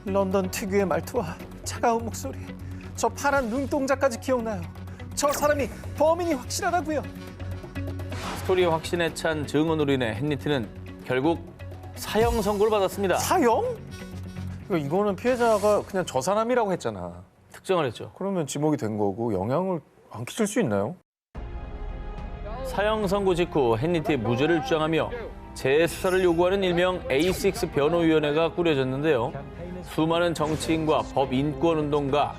런던 특유의 말투와 차가운 목소리, 저 파란 눈동자까지 기억나요. 저 사람이 범인이 확실하다고요. 스토리의 확신에 찬 증언으로 인해 헨리티는 결국 사형 선고를 받았습니다. 사형? 이거는 피해자가 그냥 저 사람이라고 했잖아. 특정을 했죠. 그러면 지목이 된 거고 영향을 안 끼칠 수 있나요? 사형 선고 직후 헨리티의 무죄를 주장하며 재수사를 요구하는 일명 A6 변호위원회가 꾸려졌는데요. 수많은 정치인과 법인권운동가,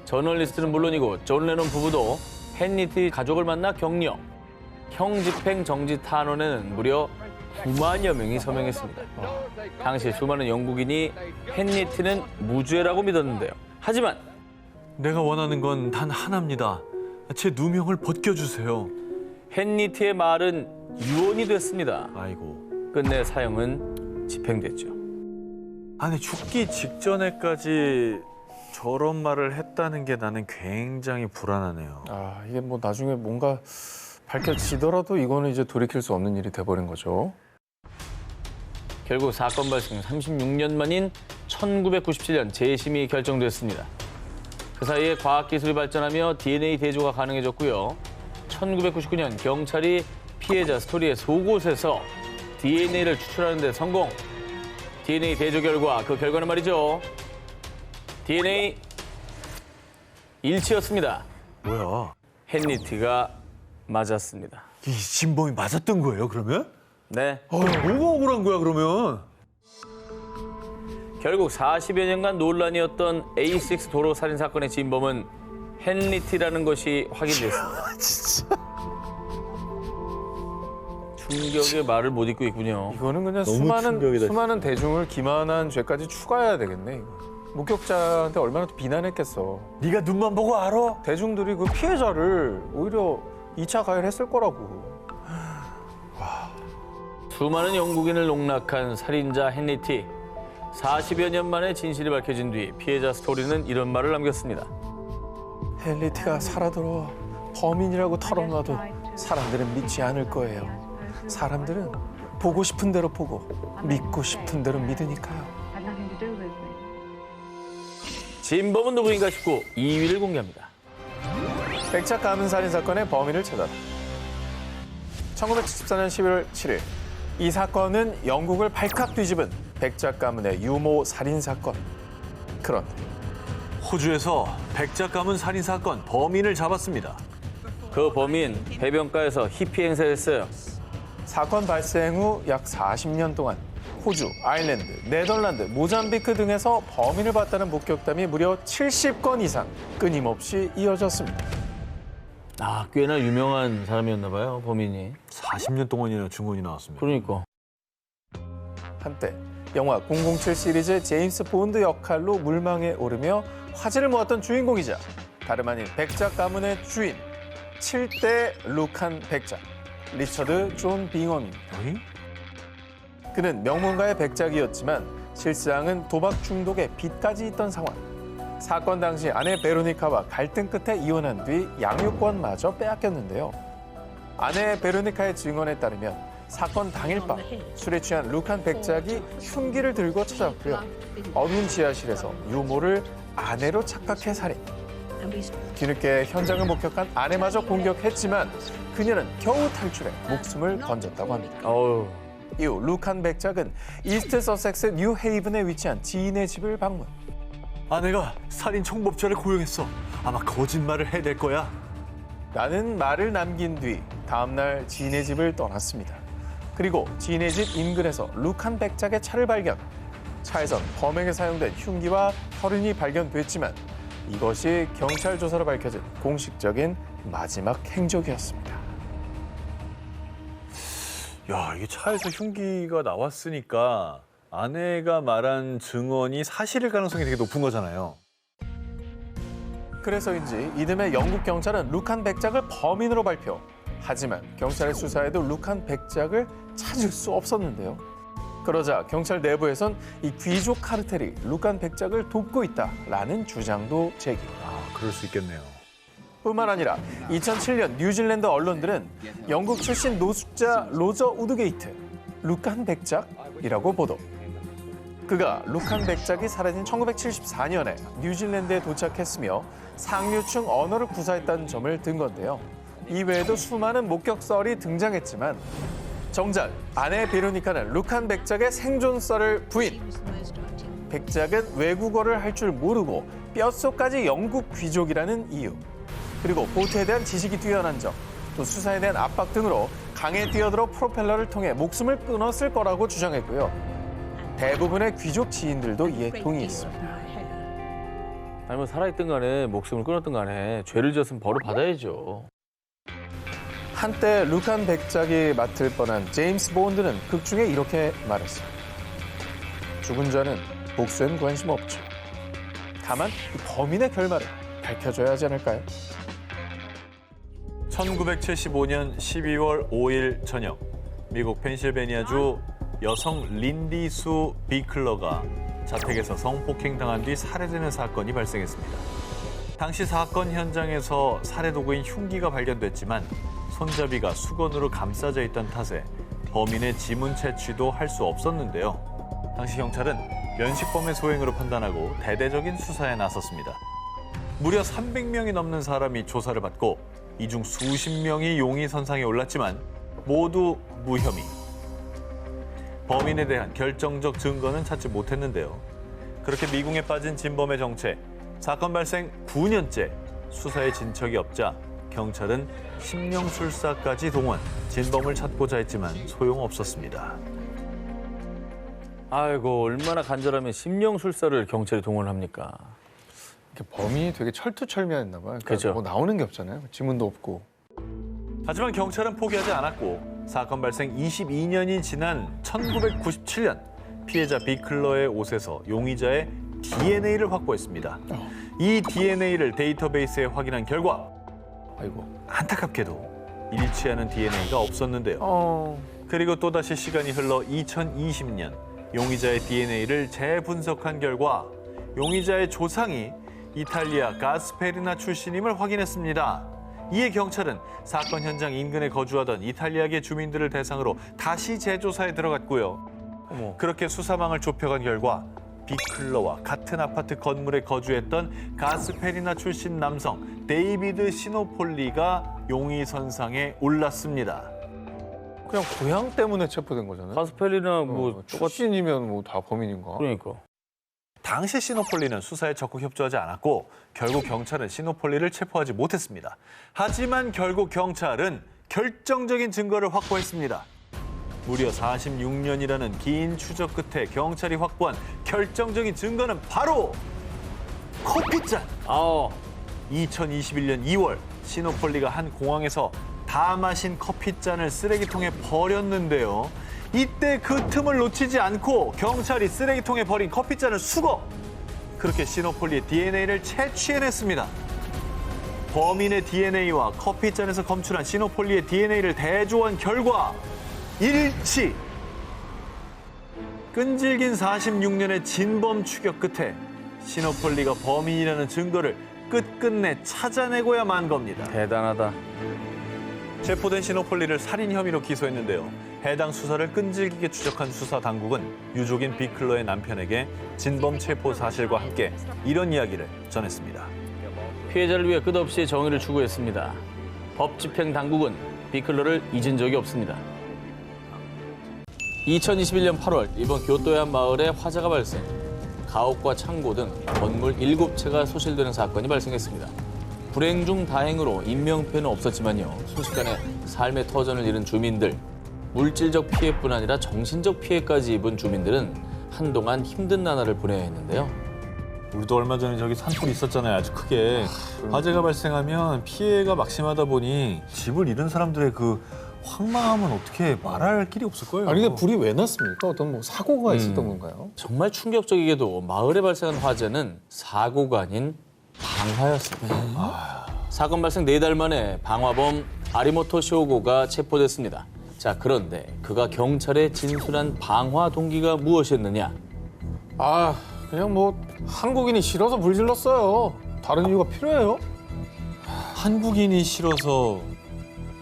저널리스트는 물론이고 존 레논 부부도 헨리티 가족을 만나 격려. 형 집행 정지 탄원에는 무려 9만여 명이 서명했습니다. 당시 수많은 영국인이 헨리티는 무죄라고 믿었는데요. 하지만 내가 원하는 건 단 하나입니다. 제 누명을 벗겨주세요. 헨리티의 말은 유언이 됐습니다. 아이고. 끝내 사형은 집행됐죠. 아니 죽기 직전에까지 저런 말을 했다는 게 나는 굉장히 불안하네요. 이게 뭐 나중에 뭔가 밝혀지더라도 이거는 이제 돌이킬 수 없는 일이 돼버린 거죠. 결국 사건 발생 36년 만인 1997년 재심이 결정됐습니다. 그 사이에 과학기술이 발전하며 DNA 대조가 가능해졌고요. 1999년 경찰이 피해자 스토리의 속옷에서 DNA를 추출하는 데 성공. DNA 대조 결과, 그 결과는 말이죠. DNA 일치였습니다. 뭐야? 헨리티가 맞았습니다. 이 진범이 맞았던 거예요, 그러면? 네. 뭐가 억울한 거야, 그러면? 결국 40여 년간 논란이었던 A6 도로 살인 사건의 진범은 헨리티라는 것이 확인됐습니다. 진짜. 충격의 말을 못 잇고 있군요. 이거는 그냥 너무 충격이다, 수많은 대중을 기만한 죄까지 추가해야 되겠네. 이거. 목격자한테 얼마나 또 비난했겠어. 네가 눈만 보고 알아? 대중들이 그 피해자를 오히려 2차 가해했을 거라고. 수많은 영국인을 농락한 살인자 헨리티. 40여 년 만에 진실이 밝혀진 뒤 피해자 스토리는 이런 말을 남겼습니다. 헨리티가 살아들어 범인이라고 털어놔도 사람들은 믿지 않을 거예요. 사람들은 보고 싶은 대로 보고 믿고 싶은 대로 믿으니까요. 진범은 누구인가 싶고 2위를 공개합니다. 백작 가문 살인 사건의 범인을 찾아라. 1974년 11월 7일 이 사건은 영국을 발칵 뒤집은 백작 가문의 유모 살인 사건. 그런데 호주에서 백작 가문 살인 사건 범인을 잡았습니다. 그 범인 해변가에서 히피 행사를 했어요. 사건 발생 후 약 40년 동안 호주, 아일랜드, 네덜란드, 모잠비크 등에서 범인을 봤다는 목격담이 무려 70건 이상 끊임없이 이어졌습니다. 꽤나 유명한 사람이었나 봐요, 범인이. 40년 동안이나 증언이 나왔습니다. 그러니까. 한때 영화 007 시리즈 제임스 본드 역할로 물망에 오르며 화제를 모았던 주인공이자 다름 아닌 백작 가문의 주인 7대 루칸 백작, 리처드 존 빙엄입니다. 그는 명문가의 백작이었지만 실상은 도박 중독에 빚까지 있던 상황. 사건 당시 아내 베로니카와 갈등 끝에 이혼한 뒤 양육권마저 빼앗겼는데요. 아내 베로니카의 증언에 따르면 사건 당일 밤 술에 취한 루칸 백작이 흉기를 들고 찾아왔고요. 어두운 지하실에서 유모를 아내로 착각해 살인. 뒤늦게 현장을 목격한 아내마저 공격했지만 그녀는 겨우 탈출해 목숨을 건졌다고 합니다. 어우. 이후 루칸 백작은 이스트 서섹스 뉴헤이븐에 위치한 지인의 집을 방문. 아내가 살인 총법자를 고용했어. 아마 거짓말을 해댈 거야. 라는 말을 남긴 뒤 다음날 지인의 집을 떠났습니다. 그리고 지인의 집 인근에서 루칸 백작의 차를 발견. 차에선 범행에 사용된 흉기와 혈흔이 발견됐지만 이것이 경찰 조사로 밝혀진 공식적인 마지막 행적이었습니다. 야, 이게 차에서 흉기가 나왔으니까 아내가 말한 증언이 사실일 가능성이 되게 높은 거잖아요. 그래서인지 이듬해 영국 경찰은 루칸 백작을 범인으로 발표. 하지만 경찰의 수사에도 루칸 백작을 찾을 수 없었는데요. 그러자 경찰 내부에선 이 귀족 카르텔이 루칸 백작을 돕고 있다라는 주장도 제기. 그럴 수 있겠네요. 뿐만 아니라 2007년 뉴질랜드 언론들은 영국 출신 노숙자 로저 우드게이트, 루칸 백작이라고 보도. 그가 루칸 백작이 사라진 1974년에 뉴질랜드에 도착했으며 상류층 언어를 구사했다는 점을 든 건데요. 이외에도 수많은 목격설이 등장했지만 정작 아내 베로니카는 루칸 백작의 생존설을 부인. 백작은 외국어를 할 줄 모르고 뼛속까지 영국 귀족이라는 이유. 그리고 보트에 대한 지식이 뛰어난 점, 또 수사에 대한 압박 등으로 강에 뛰어들어 프로펠러를 통해 목숨을 끊었을 거라고 주장했고요. 대부분의 귀족 지인들도 이에 동의했습니다. 아니 뭐 살아있든 간에 목숨을 끊었든 간에 죄를 지었으면 벌을 받아야죠. 한때 루칸 백작이 맡을 뻔한 제임스 본드는 극중에 이렇게 말했어요. 죽은 자는 복수엔 관심 없죠. 다만 이 범인의 결말을 밝혀줘야 하지 않을까요? 1975년 12월 5일 저녁, 미국 펜실베니아주 여성 린디수 비클러가 자택에서 성폭행당한 뒤 살해되는 사건이 발생했습니다. 당시 사건 현장에서 살해 도구인 흉기가 발견됐지만 손잡이가 수건으로 감싸져 있던 탓에 범인의 지문 채취도 할 수 없었는데요. 당시 경찰은 면식범의 소행으로 판단하고 대대적인 수사에 나섰습니다. 무려 300명이 넘는 사람이 조사를 받고 이 중 수십 명이 용의선상에 올랐지만 모두 무혐의. 범인에 대한 결정적 증거는 찾지 못했는데요. 그렇게 미궁에 빠진 진범의 정체, 사건 발생 9년째 수사에 진척이 없자 경찰은 심령술사까지 동원, 진범을 찾고자 했지만 소용없었습니다. 아이고 얼마나 간절하면 심령술사를 경찰이 동원합니까? 범인이 되게 철두철미했나 봐요. 그죠. 뭐 나오는 게 없잖아요. 지문도 없고. 하지만 경찰은 포기하지 않았고 사건 발생 22년이 지난 1997년 피해자 비클러의 옷에서 용의자의 DNA를 확보했습니다. 이 DNA를 데이터베이스에 확인한 결과 아이고. 안타깝게도 일치하는 DNA가 없었는데요. 그리고 또다시 시간이 흘러 2020년 용의자의 DNA를 재분석한 결과 용의자의 조상이 이탈리아 가스페리나 출신임을 확인했습니다. 이에 경찰은 사건 현장 인근에 거주하던 이탈리아계 주민들을 대상으로 다시 재조사에 들어갔고요. 그렇게 수사망을 좁혀간 결과 비클러와 같은 아파트 건물에 거주했던 가스페리나 출신 남성 데이비드 시노폴리가 용의선상에 올랐습니다. 그냥 고향 때문에 체포된 거잖아요. 가스펠리나 뭐 출신이면 뭐 다 범인인가? 그러니까. 당시 시노폴리는 수사에 적극 협조하지 않았고 결국 경찰은 시노폴리를 체포하지 못했습니다. 하지만 결국 경찰은 결정적인 증거를 확보했습니다. 무려 46년이라는 긴 추적 끝에 경찰이 확보한 결정적인 증거는 바로 커피잔! 2021년 2월 시노폴리가 한 공항에서 다 마신 커피잔을 쓰레기통에 버렸는데요. 이때 그 틈을 놓치지 않고 경찰이 쓰레기통에 버린 커피잔을 수거! 그렇게 시노폴리의 DNA를 채취해냈습니다. 범인의 DNA와 커피잔에서 검출한 시노폴리의 DNA를 대조한 결과 일치! 끈질긴 46년의 진범 추격 끝에 시노폴리가 범인이라는 증거를 끝끝내 찾아내고야 만 겁니다. 대단하다. 체포된 시노폴리를 살인 혐의로 기소했는데요. 해당 수사를 끈질기게 추적한 수사 당국은 유족인 비클러의 남편에게 진범 체포 사실과 함께 이런 이야기를 전했습니다. 피해자를 위해 끝없이 정의를 추구했습니다. 법 집행 당국은 비클러를 잊은 적이 없습니다. 2021년 8월 일본 교토의 한 마을에 화재가 발생. 가옥과 창고 등 건물 7채가 소실되는 사건이 발생했습니다. 불행 중 다행으로 인명피해는 없었지만요. 순식간에 삶의 터전을 잃은 주민들, 물질적 피해뿐 아니라 정신적 피해까지 입은 주민들은 한동안 힘든 나날을 보내야 했는데요. 우리도 얼마 전에 저기 산불이 있었잖아요. 아주 크게. 화재가 발생하면 피해가 막심하다 보니 집을 잃은 사람들의 그 황망함은 어떻게 말할 길이 없을 거예요. 아니 근데 불이 왜 났습니까? 어떤 뭐 사고가 있었던 건가요? 정말 충격적이게도 마을에 발생한 화재는 사고가 아닌 방화였습니다. 사건 발생 4달 만에 방화범 아리모토 쇼고가 체포됐습니다. 자, 그런데 그가 경찰에 진술한 방화 동기가 무엇이었느냐? 아 그냥 뭐 한국인이 싫어서 불 질렀어요. 다른 이유가 필요해요? 한국인이 싫어서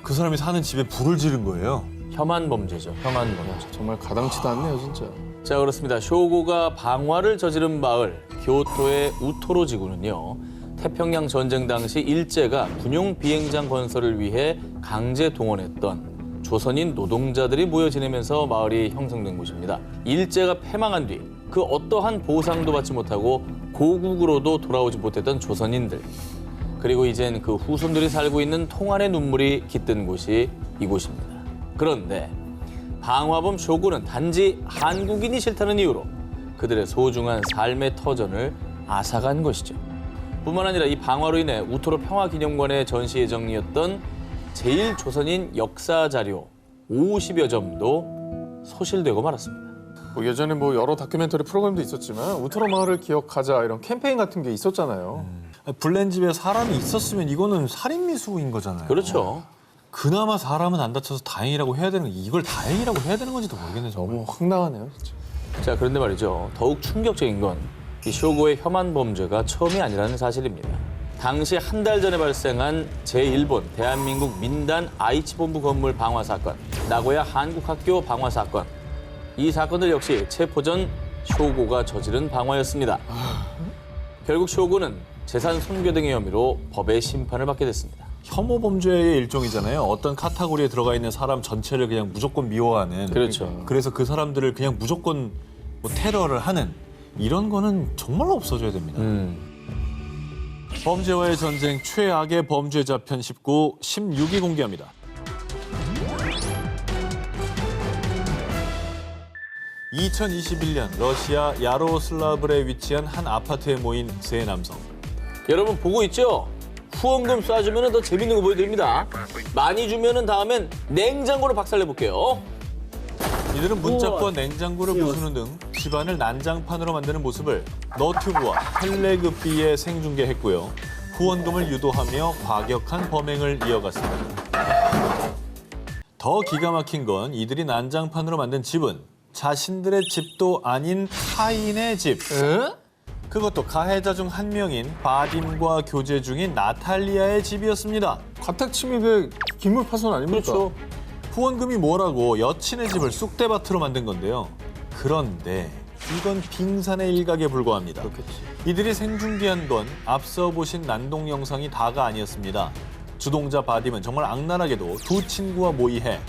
그 사람이 사는 집에 불을 지른 거예요. 혐한 범죄죠. 혐한 범죄. 정말 가당치도 않네요 진짜. 자, 그렇습니다. 쇼고가 방화를 저지른 마을 교토의 우토로 지구는요. 태평양 전쟁 당시 일제가 군용 비행장 건설을 위해 강제 동원했던 조선인 노동자들이 모여 지내면서 마을이 형성된 곳입니다. 일제가 패망한 뒤 그 어떠한 보상도 받지 못하고 고국으로도 돌아오지 못했던 조선인들. 그리고 이젠 그 후손들이 살고 있는 통안의 눈물이 깃든 곳이 이곳입니다. 그런데 방화범 쇼군은 단지 한국인이 싫다는 이유로 그들의 소중한 삶의 터전을 앗아간 것이죠. 뿐만 아니라 이 방화로 인해 우토로 평화기념관의 전시 예정이었던 제1조선인 역사 자료 50여 점도 소실되고 말았습니다. 뭐 예전에 뭐 여러 다큐멘터리 프로그램도 있었지만 우트라 마을을 기억하자 이런 캠페인 같은 게 있었잖아요. 불낸 집에 사람이 있었으면 이거는 살인미수인 거잖아요. 그렇죠. 그나마 사람은 안 다쳐서 다행이라고 해야 되는 거 이걸 다행이라고 해야 되는 건지도 모르겠네 정말. 너무 황당하네요 진짜. 자, 그런데 말이죠. 더욱 충격적인 건 이 쇼고의 혐한 범죄가 처음이 아니라는 사실입니다. 당시 한 달 전에 발생한 제1본 대한민국 민단 아이치본부 건물 방화 사건, 나고야 한국학교 방화 사건. 이 사건들 역시 체포 전 쇼고가 저지른 방화였습니다. 결국 쇼고는 재산 손괴 등의 혐의로 법의 심판을 받게 됐습니다. 혐오 범죄의 일종이잖아요. 어떤 카테고리에 들어가 있는 사람 전체를 그냥 무조건 미워하는. 그렇죠. 그래서 그 사람들을 그냥 무조건 뭐 테러를 하는 이런 거는 정말 없어져야 됩니다. 범죄와의 전쟁 최악의 범죄자 편 19, 16위 공개합니다. 2021년 러시아 야로슬라브에 위치한 한 아파트에 모인 세 남성. 여러분 보고 있죠? 후원금 쏴주면 더 재밌는 거 보여드립니다. 많이 주면 다음엔 냉장고를 박살내볼게요. 이들은 문짝과 냉장고를 부수는 등 집안을 난장판으로 만드는 모습을 너튜브와 텔레그비에 생중계했고요. 후원금을 유도하며 과격한 범행을 이어갔습니다. 더 기가 막힌 건 이들이 난장판으로 만든 집은 자신들의 집도 아닌 타인의 집. 그것도 가해자 중 한 명인 바딤과 교제 중인 나탈리아의 집이었습니다. 가택 침입의 기물 파손 아닙니까? 그렇죠. 후원금이 뭐라고 여친의 집을 쑥대밭으로 만든 건데요. 그런데 이건 빙산의 일각에 불과합니다. 이들이 생중계한 건 앞서 보신 난동 영상이 다가 아니었습니다. 주동자 바딤은 정말 악랄하게도 두 친구와 모의해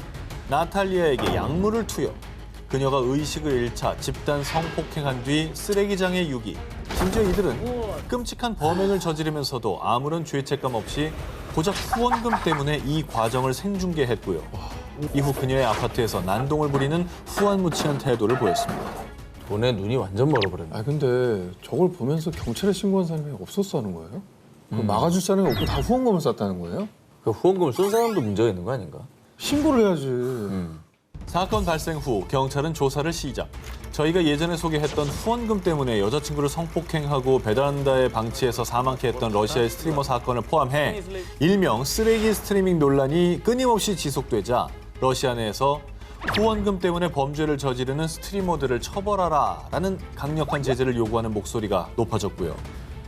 나탈리아에게 약물을 투여 그녀가 의식을 잃자 집단 성폭행한 뒤 쓰레기장에 유기. 심지어 이들은 끔찍한 범행을 저지르면서도 아무런 죄책감 없이 고작 후원금 때문에 이 과정을 생중계했고요. 이후 그녀의 아파트에서 난동을 부리는 후안무치한 태도를 보였습니다. 돈에 눈이 완전 멀어버렸네. 아 근데 저걸 보면서 경찰에 신고한 사람이 없었어 하는 거예요? 그 막아줄 사람이 없고 다 후원금을 쐈다는 거예요? 그 후원금을 쏜 사람도 문제가 있는 거 아닌가? 신고를 해야지. 사건 발생 후 경찰은 조사를 시작. 저희가 예전에 소개했던 후원금 때문에 여자친구를 성폭행하고 베란다에 방치해서 사망케 했던 러시아의 스트리머 사건을 포함해 일명 쓰레기 스트리밍 논란이 끊임없이 지속되자 러시아 내에서 후원금 때문에 범죄를 저지르는 스트리머들을 처벌하라라는 강력한 제재를 요구하는 목소리가 높아졌고요.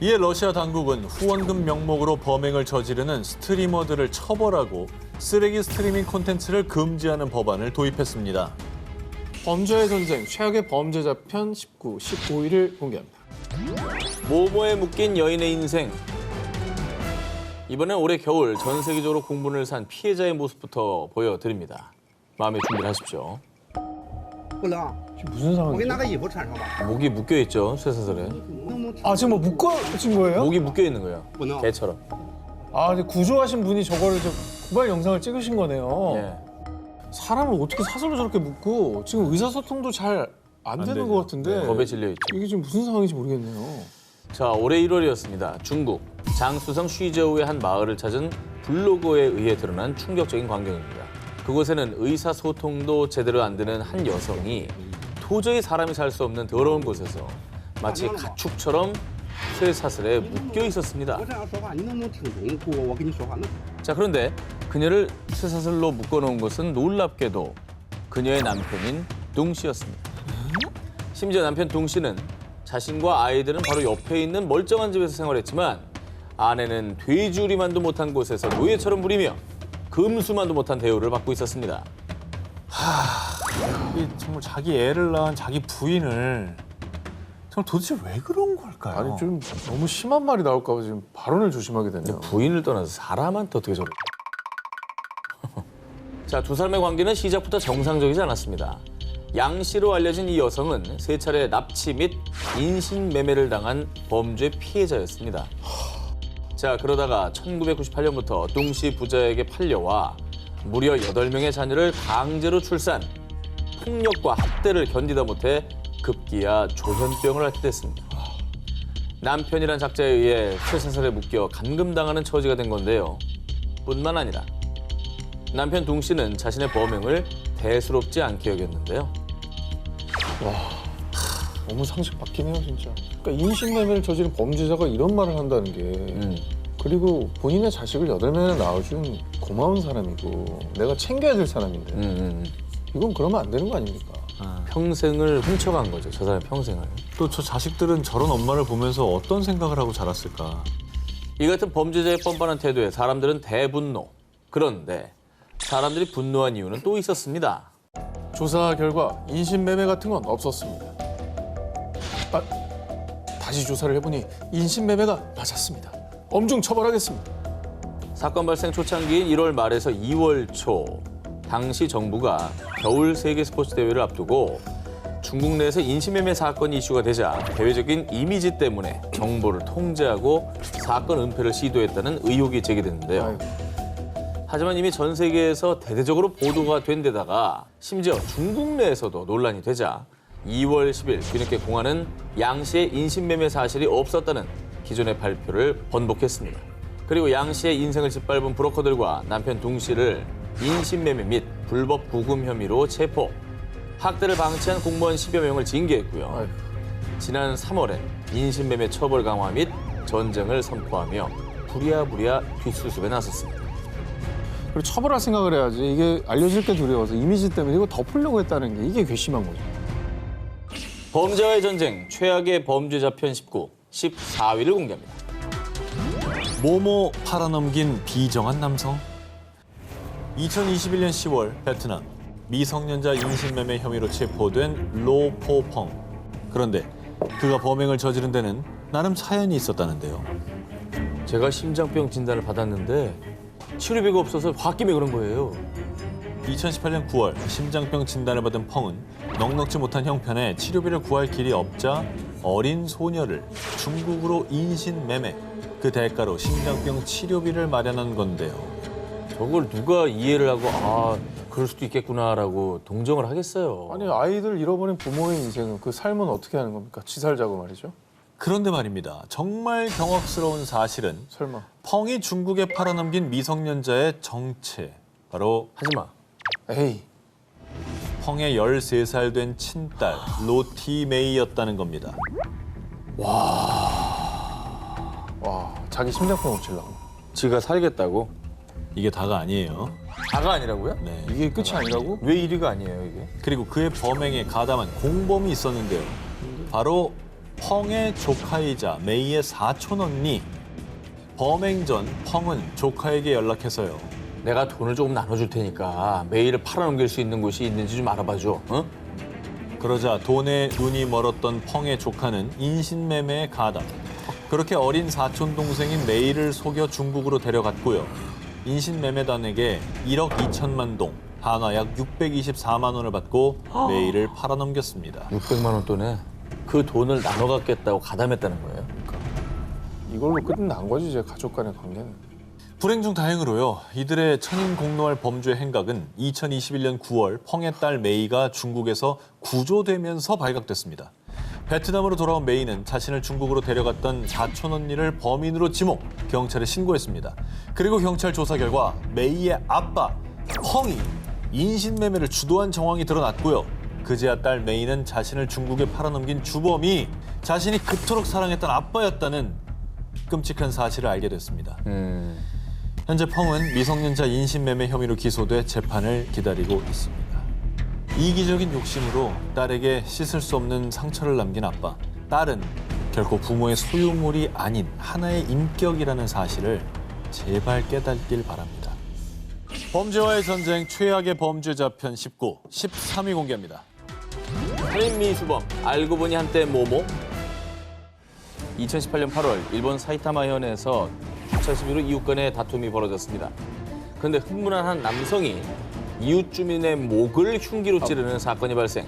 이에 러시아 당국은 후원금 명목으로 범행을 저지르는 스트리머들을 처벌하고 쓰레기 스트리밍 콘텐츠를 금지하는 법안을 도입했습니다. 범죄의 전쟁, 최악의 범죄자 편 19, 15일을 공개합니다. 모모에 묶인 여인의 인생. 이번엔 올해 겨울 전 세계적으로 공분을 산 피해자의 모습부터 보여드립니다. 마음의 준비를 하십시오. 不能， 무슨 我 상황이죠? 给你拿个衣服穿上吧。 목이 묶여있죠, 쇠사슬에. 能不能？ 아, 지금 뭐 묶어진 거예요? 목이 묶여있는 거예요, 문어. 개처럼. 아, 근데 구조하신 분이 저거를 고발 영상을 찍으신 거네요. 예. 사람을 어떻게 사슬로 저렇게 묶고 지금 의사소통도 잘 안 되는 되죠. 것 같은데 겁에 질려있죠. 이게 지금 무슨 상황인지 모르겠네요. 자, 올해 1월이었습니다. 중국 장쑤성 쉬저우의 한 마을을 찾은 블로거에 의해 드러난 충격적인 광경입니다. 그곳에는 의사소통도 제대로 안 되는 한 여성이 도저히 사람이 살 수 없는 더러운 곳에서 마치 가축처럼 쇠사슬에 묶여 있었습니다. 我这样说话，你能不能听懂？不，我跟你说话能。 자, 그런데 그녀를 쇠사슬로 묶어놓은 것은 놀랍게도 그녀의 남편인 둥 씨였습니다. 심지어 남편 둥 씨는 자신과 아이들은 바로 옆에 있는 멀쩡한 집에서 생활했지만 아내는 돼지우리만도 못한 곳에서 노예처럼 부리며 금수만도 못한 대우를 받고 있었습니다. 이 정말 자기 애를 낳은 자기 부인을 정말 도대체 왜 그런 걸까요? 아니 좀 너무 심한 말이 나올까 봐 지금 발언을 조심하게 되네요. 부인을 떠나서 사람한테 어떻게 저래? 자, 두 사람의 관계는 시작부터 정상적이지 않았습니다. 양 씨로 알려진 이 여성은 세 차례 납치 및 인신매매를 당한 범죄 피해자였습니다. 자, 그러다가 1998년부터 둥 씨 부자에게 팔려와 무려 8명의 자녀를 강제로 출산, 폭력과 학대를 견디다 못해 급기야 조현병을 앓게 됐습니다. 남편이란 작자에 의해 쇠사슬에 묶여 감금당하는 처지가 된 건데요. 뿐만 아니라 남편 둥 씨는 자신의 범행을 대수롭지 않게 여겼는데요. 너무 상식 바뀌네요 진짜. 그러니까 인신매매를 저지른 범죄자가 이런 말을 한다는 게 그리고 본인의 자식을 8명이나 낳아준 고마운 사람이고 내가 챙겨야 될 사람인데 이건 그러면 안 되는 거 아닙니까? 평생을 훔쳐간 거죠. 저 사람의 평생을. 또 저 자식들은 저런 엄마를 보면서 어떤 생각을 하고 자랐을까? 이 같은 범죄자의 뻔뻔한 태도에 사람들은 대분노. 그런데 사람들이 분노한 이유는 또 있었습니다. 조사 결과 인신매매 같은 건 없었습니다. 아, 다시 조사를 해보니 인신매매가 맞았습니다. 엄중 처벌하겠습니다. 사건 발생 초창기인 1월 말에서 2월 초 당시 정부가 겨울 세계 스포츠 대회를 앞두고 중국 내에서 인신매매 사건이 이슈가 되자 대외적인 이미지 때문에 정보를 통제하고 사건 은폐를 시도했다는 의혹이 제기됐는데요. 아이고. 하지만 이미 전 세계에서 대대적으로 보도가 된 데다가 심지어 중국 내에서도 논란이 되자 2월 10일 뒤늦게 공안은 양 씨의 인신매매 사실이 없었다는 기존의 발표를 번복했습니다. 그리고 양 씨의 인생을 짓밟은 브로커들과 남편 둥 씨를 인신매매 및 불법 구금 혐의로 체포, 학대를 방치한 공무원 10여 명을 징계했고요. 아이고. 지난 3월엔 인신매매 처벌 강화 및 전쟁을 선포하며 부랴부랴 뒷수습에 나섰습니다. 그리고 처벌할 생각을 해야지. 이게 알려질 게 두려워서 이미지 때문에 이거 덮으려고 했다는 게 이게 괘씸한 거죠. 범죄와의 전쟁, 최악의 범죄자 편 19, 14위를 공개합니다. 모모 팔아넘긴 비정한 남성. 2021년 10월 베트남 미성년자 인신매매 혐의로 체포된 로 포펑. 그런데 그가 범행을 저지른 데는 나름 사연이 있었다는데요. 제가 심장병 진단을 받았는데 치료비가 없어서 홧김에 그런 거예요. 2018년 9월 심장병 진단을 받은 펑은 넉넉지 못한 형편에 치료비를 구할 길이 없자 어린 소녀를 중국으로 인신매매, 그 대가로 심장병 치료비를 마련한 건데요. 저걸 누가 이해를 하고 아 그럴 수도 있겠구나라고 동정을 하겠어요. 아니 아이들 잃어버린 부모의 인생은 그 삶은 어떻게 하는 겁니까? 지살자고 말이죠. 그런데 말입니다. 정말 경악스러운 사실은 설마. 펑이 중국에 팔아넘긴 미성년자의 정체. 바로 하지 마. 에이. 펑의 13살 된 친딸 로티 메이였다는 겁니다. 와, 자기 심장병 고치려고. 지가 살겠다고? 이게 다가 아니에요. 다가 아니라고요? 네. 이게 끝이 아니라고? 왜 1위가 아니에요, 이게? 그리고 그의 범행에 가담한 공범이 있었는데요. 바로 펑의 조카이자 메이의 사촌 언니. 범행 전 펑은 조카에게 연락해서요. 내가 돈을 조금 나눠줄 테니까 메일을 팔아넘길 수 있는 곳이 있는지 좀 알아봐줘. 어? 그러자 돈에 눈이 멀었던 펑의 조카는 인신매매에 가담. 그렇게 어린 사촌 동생인 메이를 속여 중국으로 데려갔고요. 인신매매단에게 1억 2천만 동, 한화 약 624만 원을 받고 메이를 팔아넘겼습니다. 600만 원 돈에 그 돈을 나눠 갖겠다고 가담했다는 거예요. 이걸로 끝난 거지, 이제 가족 간의 관계는. 불행 중 다행으로요. 이들의 천인공노할 범죄의 행각은 2021년 9월 펑의 딸 메이가 중국에서 구조되면서 발각됐습니다. 베트남으로 돌아온 메이는 자신을 중국으로 데려갔던 사촌 언니를 범인으로 지목, 경찰에 신고했습니다. 그리고 경찰 조사 결과 메이의 아빠 펑이 인신매매를 주도한 정황이 드러났고요. 그제야 딸 메이는 자신을 중국에 팔아넘긴 주범이 자신이 그토록 사랑했던 아빠였다는 끔찍한 사실을 알게 됐습니다. 현재 펑은 미성년자 인신매매 혐의로 기소돼 재판을 기다리고 있습니다. 이기적인 욕심으로 딸에게 씻을 수 없는 상처를 남긴 아빠. 딸은 결코 부모의 소유물이 아닌 하나의 인격이라는 사실을 제발 깨닫길 바랍니다. 범죄와의 전쟁 최악의 범죄자 편 19, 13위 공개합니다. 살인 미수범, 알고 보니 한때 모모? 2018년 8월 일본 사이타마 현에서 주차 시비로 이웃 간의 다툼이 벌어졌습니다. 그런데 흥분한 한 남성이 이웃 주민의 목을 흉기로 찌르는 사건이 발생.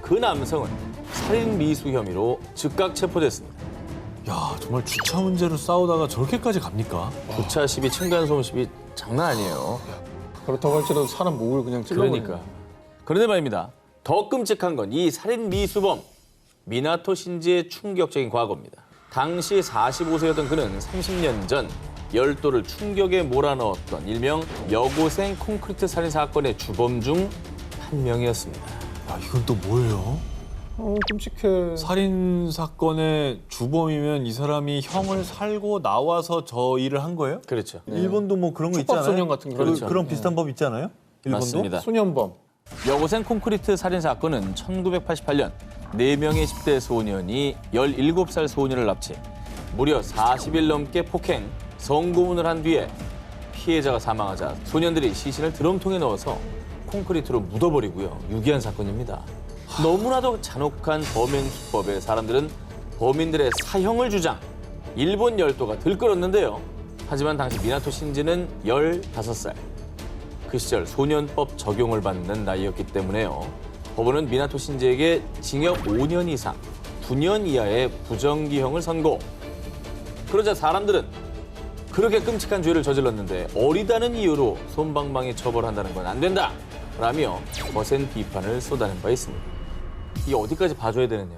그 남성은 살인 미수 혐의로 즉각 체포됐습니다. 야, 정말 주차 문제로 싸우다가 저렇게까지 갑니까? 주차 시비, 층간소음 시비 장난 아니에요. 그렇다고 할지라도 사람 목을 그냥 찔러버리네. 그러니까. 그런데 말입니다. 더 끔찍한 건 이 살인 미수범 미나토 신지의 충격적인 과거입니다. 당시 45세였던 그는 30년 전 열도를 충격에 몰아넣었던 일명 여고생 콘크리트 살인 사건의 주범 중 한 명이었습니다. 야, 이건 또 뭐예요? 끔찍해. 살인 사건의 주범이면 이 사람이 형을 살고 나와서 저 일을 한 거예요? 그렇죠. 일본도 뭐 그런 거 있잖아요. 축법소년 같은 거. 그렇죠. 그런 비슷한 법 있잖아요. 일본도? 맞습니다. 소년범. 여고생 콘크리트 살인 사건은 1988년 4명의 10대 소년이 17살 소년을 납치, 무려 40일 넘게 폭행, 성고문을 한 뒤에 피해자가 사망하자 소년들이 시신을 드럼통에 넣어서 콘크리트로 묻어버리고요. 유기한 사건입니다. 너무나도 잔혹한 범행 수법에 사람들은 범인들의 사형을 주장, 일본 열도가 들끓었는데요. 하지만 당시 미나토 신지는 15살. 그 시절 소년법 적용을 받는 나이였기 때문에요. 법원은 미나토 신지에게 징역 5년 이상, 9년 이하의 부정기형을 선고. 그러자 사람들은 그렇게 끔찍한 죄를 저질렀는데 어리다는 이유로 솜방망이 처벌한다는 건 안 된다! 라며 거센 비판을 쏟아낸 바 있습니다. 이게 어디까지 봐줘야 되느냐.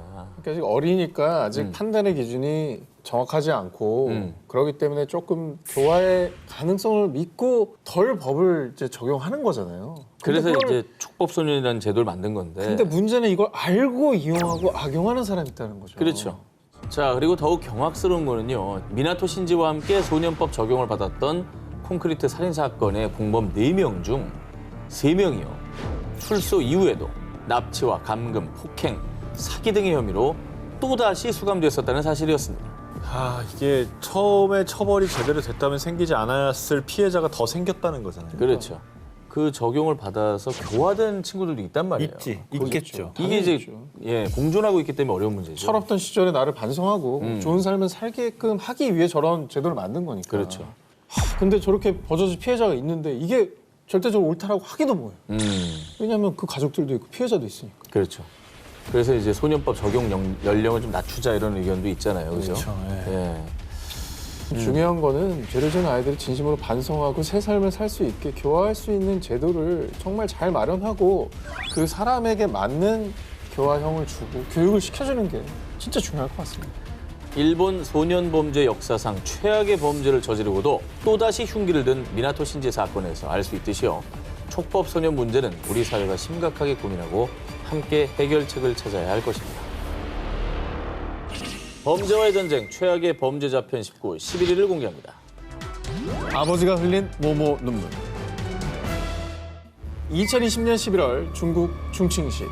그러니까 아직 어리니까 아직 판단의 기준이 정확하지 않고 그렇기 때문에 조금 교화의 가능성을 믿고 덜 법을 이제 적용하는 거잖아요. 근데 그래서 그걸- 이제 촉법소년이라는 제도를 만든 건데. 근데 문제는 이걸 알고 이용하고 악용하는 사람이 있다는 거죠. 그렇죠. 자, 그리고 더욱 경악스러운 거는요. 미나토 신지와 함께 소년법 적용을 받았던 콘크리트 살인 사건의 공범 4명 중 3명이요. 출소 이후에도 납치와 감금, 폭행, 사기 등의 혐의로 또다시 수감됐었다는 사실이었습니다. 아, 이게 처음에 처벌이 제대로 됐다면 생기지 않았을 피해자가 더 생겼다는 거잖아요. 그렇죠. 그 적용을 받아서 교화된 친구들도 있단 말이에요. 있겠죠. 이게 이제 당연히죠. 예, 공존하고 있기 때문에 어려운 문제죠. 철없던 시절에 나를 반성하고 좋은 삶을 살게끔 하기 위해 저런 제도를 만든 거니까. 그렇죠. 근데 저렇게 버젓이 피해자가 있는데 이게 절대적으로 옳다라고 하기도 뭐해요. 왜냐하면 그 가족들도 있고 피해자도 있으니까. 그렇죠. 그래서 이제 소년법 적용 연령을 좀 낮추자 이런 의견도 있잖아요. 그죠? 그렇죠. 예. 예. 중요한 거는 죄를 지은 아이들이 진심으로 반성하고 새 삶을 살 수 있게 교화할 수 있는 제도를 정말 잘 마련하고 그 사람에게 맞는 교화형을 주고 교육을 시켜주는 게 진짜 중요할 것 같습니다. 일본 소년 범죄 역사상 최악의 범죄를 저지르고도 또다시 흉기를 든 미나토 신지 사건에서 알 수 있듯이요. 촉법 소년 문제는 우리 사회가 심각하게 고민하고 함께 해결책을 찾아야 할 것입니다. 범죄와의 전쟁 최악의 범죄자 편 19, 11위를 공개합니다. 아버지가 흘린 모모 눈물. 2020년 11월 중국 충칭시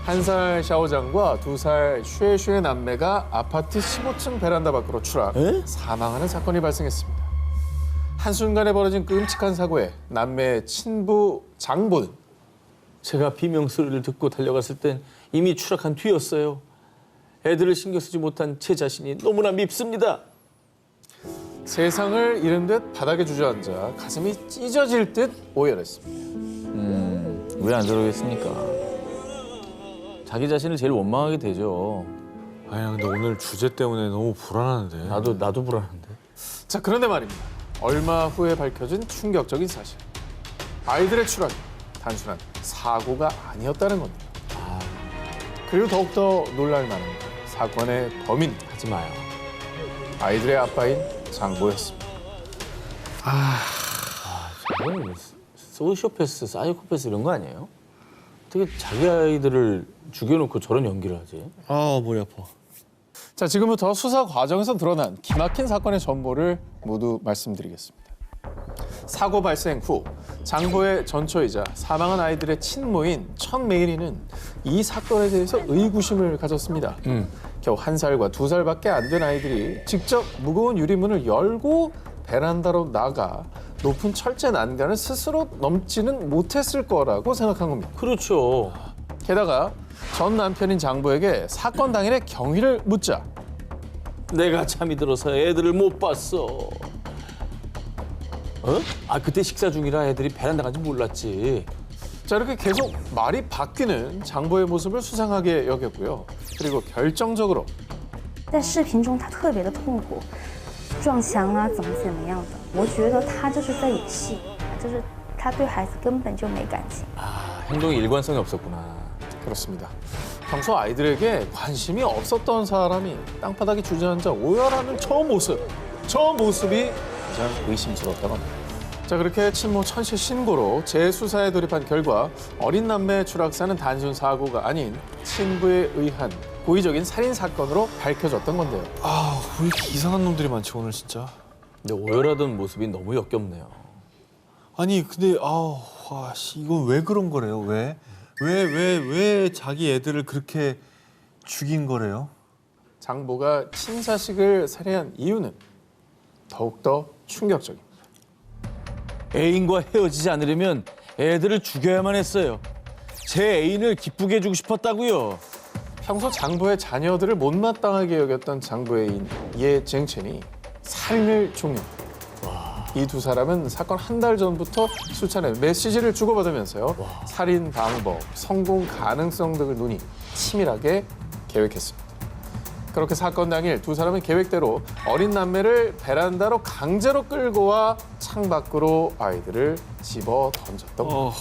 1살 샤오장과 2살 슈에슈의 남매가 아파트 15층 베란다 밖으로 추락, 사망하는 사건이 발생했습니다. 한순간에 벌어진 끔찍한 사고에 남매의 친부 장보는 제가 비명소리를 듣고 달려갔을 땐 이미 추락한 뒤였어요. 애들을 신경 쓰지 못한 제 자신이 너무나 밉습니다. 세상을 잃은 듯 바닥에 주저앉아 가슴이 찢어질 듯 오열했습니다. 왜 안 저러겠습니까? 자기 자신을 제일 원망하게 되죠. 아니 근데 오늘 주제 때문에 너무 불안한데. 나도 불안한데. 자, 그런데 말입니다. 얼마 후에 밝혀진 충격적인 사실. 아이들의 추락이 단순한 사고가 아니었다는 겁니다. 그리고 더욱더 놀랄 만한 건 사건의 범인, 하지 마요. 아이들의 아빠인 장보였습니다. 저건 소시오패스, 사이코패스 이런 거 아니에요? 어떻게 자기 아이들을 죽여놓고 저런 연기를 하지? 아 머리 아파. 자, 지금부터 수사 과정에서 드러난 기막힌 사건의 전모를 모두 말씀드리겠습니다. 사고 발생 후 장보의 전처이자 사망한 아이들의 친모인 천메이리는 이 사건에 대해서 의구심을 가졌습니다. 겨우 1살과 2살밖에 안 된 아이들이 직접 무거운 유리문을 열고 베란다로 나가 높은 철제 난간을 스스로 넘지는 못했을 거라고 생각한 겁니다. 그렇죠. 게다가 전 남편인 장보에게 사건 당일의 경위를 묻자 내가 잠이 들어서 애들을 못 봤어. 그때 식사 중이라 애들이 베란다 간지 몰랐지. 자, 이렇게 계속 말이 바뀌는 장보의 모습을 수상하게 여겼고요. 그리고 결정적으로 在视频中，他特别的痛苦，撞墙啊，怎么样的？我觉得他就是在演戏，就是他对孩子根本就没感情。 행동에 일관성이 없었구나. 그렇습니다. 평소 아이들에게 관심이 없었던 사람이 땅바닥에 주저앉아 오열하는 저 모습이 가장 의심스럽다고 합니다. 자, 그렇게 친모 천씨 신고로 재수사에 돌입한 결과 어린 남매의 추락사는 단순 사고가 아닌 친부에 의한 고의적인 살인 사건으로 밝혀졌던 건데요. 왜 이렇게 이상한 놈들이 많지 오늘 진짜. 근데 오열하던 모습이 너무 역겹네요. 아니 근데 이건 왜 그런 거래요? 왜 자기 애들을 그렇게 죽인 거래요? 장보가 친자식을 살해한 이유는 더욱더 충격적입니다. 애인과 헤어지지 않으려면 애들을 죽여야만 했어요. 제 애인을 기쁘게 해주고 싶었다고요. 평소 장보의 자녀들을 못마땅하게 여겼던 장보의 애인 예쟁첸이 살인을 종료합니다. 이 두 사람은 사건 한 달 전부터 수차례 메시지를 주고받으면서요. 살인 방법, 성공 가능성 등을 논의 치밀하게 계획했습니다. 그렇게 사건 당일 두 사람은 계획대로 어린 남매를 베란다로 강제로 끌고 와 창밖으로 아이들을 집어 던졌던 겁니다.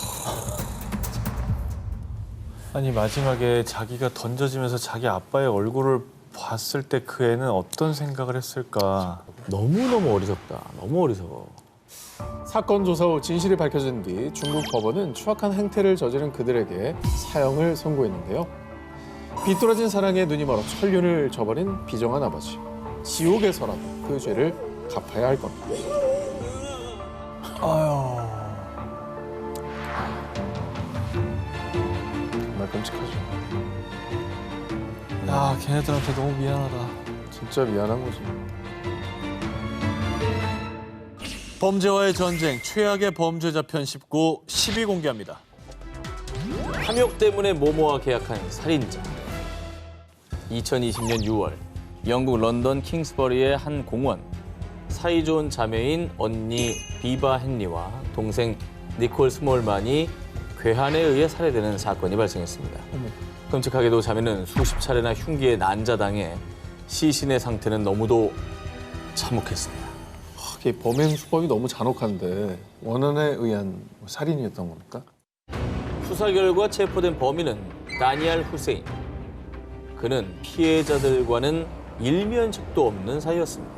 아니 마지막에 자기가 던져지면서 자기 아빠의 얼굴을 봤을 때 그 애는 어떤 생각을 했을까? 너무너무 어리석다. 너무 어리석어. 사건 조사 후 진실이 밝혀진 뒤 중국 법원은 추악한 행태를 저지른 그들에게 사형을 선고했는데요. 비뚤어진 사랑에 눈이 멀어 천륜을 저버린 비정한 아버지. 지옥에서라도 그 죄를 갚아야 할 겁니다. 정말 끔찍하죠. 걔네들한테 너무 미안하다. 진짜 미안한 거죠. 범죄와의 전쟁 최악의 범죄자 편 19, 10위 공개합니다. 탐욕 때문에 모모와 계약한 살인자. 2020년 6월 영국 런던 킹스버리의 한 공원. 사이좋은 자매인 언니 비바 헨리와 동생 니콜 스몰만이 괴한에 의해 살해되는 사건이 발생했습니다. 끔찍하게도 자매는 수십 차례나 흉기에 난자당해 시신의 상태는 너무도 참혹했습니다. 이게 범행 수법이 너무 잔혹한데 원한에 의한 살인이었던 겁니까? 수사 결과 체포된 범인은 다니엘 후세인. 그는 피해자들과는 일면식도 없는 사이였습니다.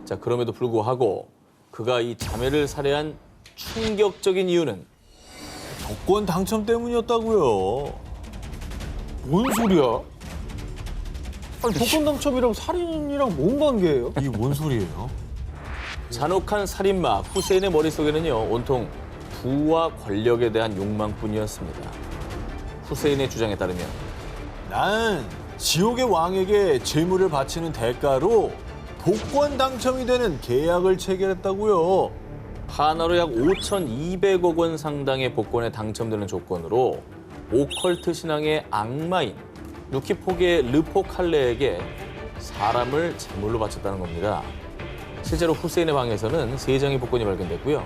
자, 그럼에도 불구하고 그가 이 자매를 살해한 충격적인 이유는 복권 당첨 때문이었다고요. 뭔 소리야? 아니 복권 당첨이랑 살인이랑 뭔 관계예요? 이게 뭔 소리예요? 잔혹한 살인마 후세인의 머릿속에는요 온통 부와 권력에 대한 욕망뿐이었습니다. 후세인의 주장에 따르면 난 지옥의 왕에게 재물을 바치는 대가로 복권 당첨이 되는 계약을 체결했다고요. 하나로 약 5,200억 원 상당의 복권에 당첨되는 조건으로 오컬트 신앙의 악마인 루키포게의 르포칼레에게 사람을 제물로 바쳤다는 겁니다. 실제로 후세인의 방에서는 3장의 복권이 발견됐고요.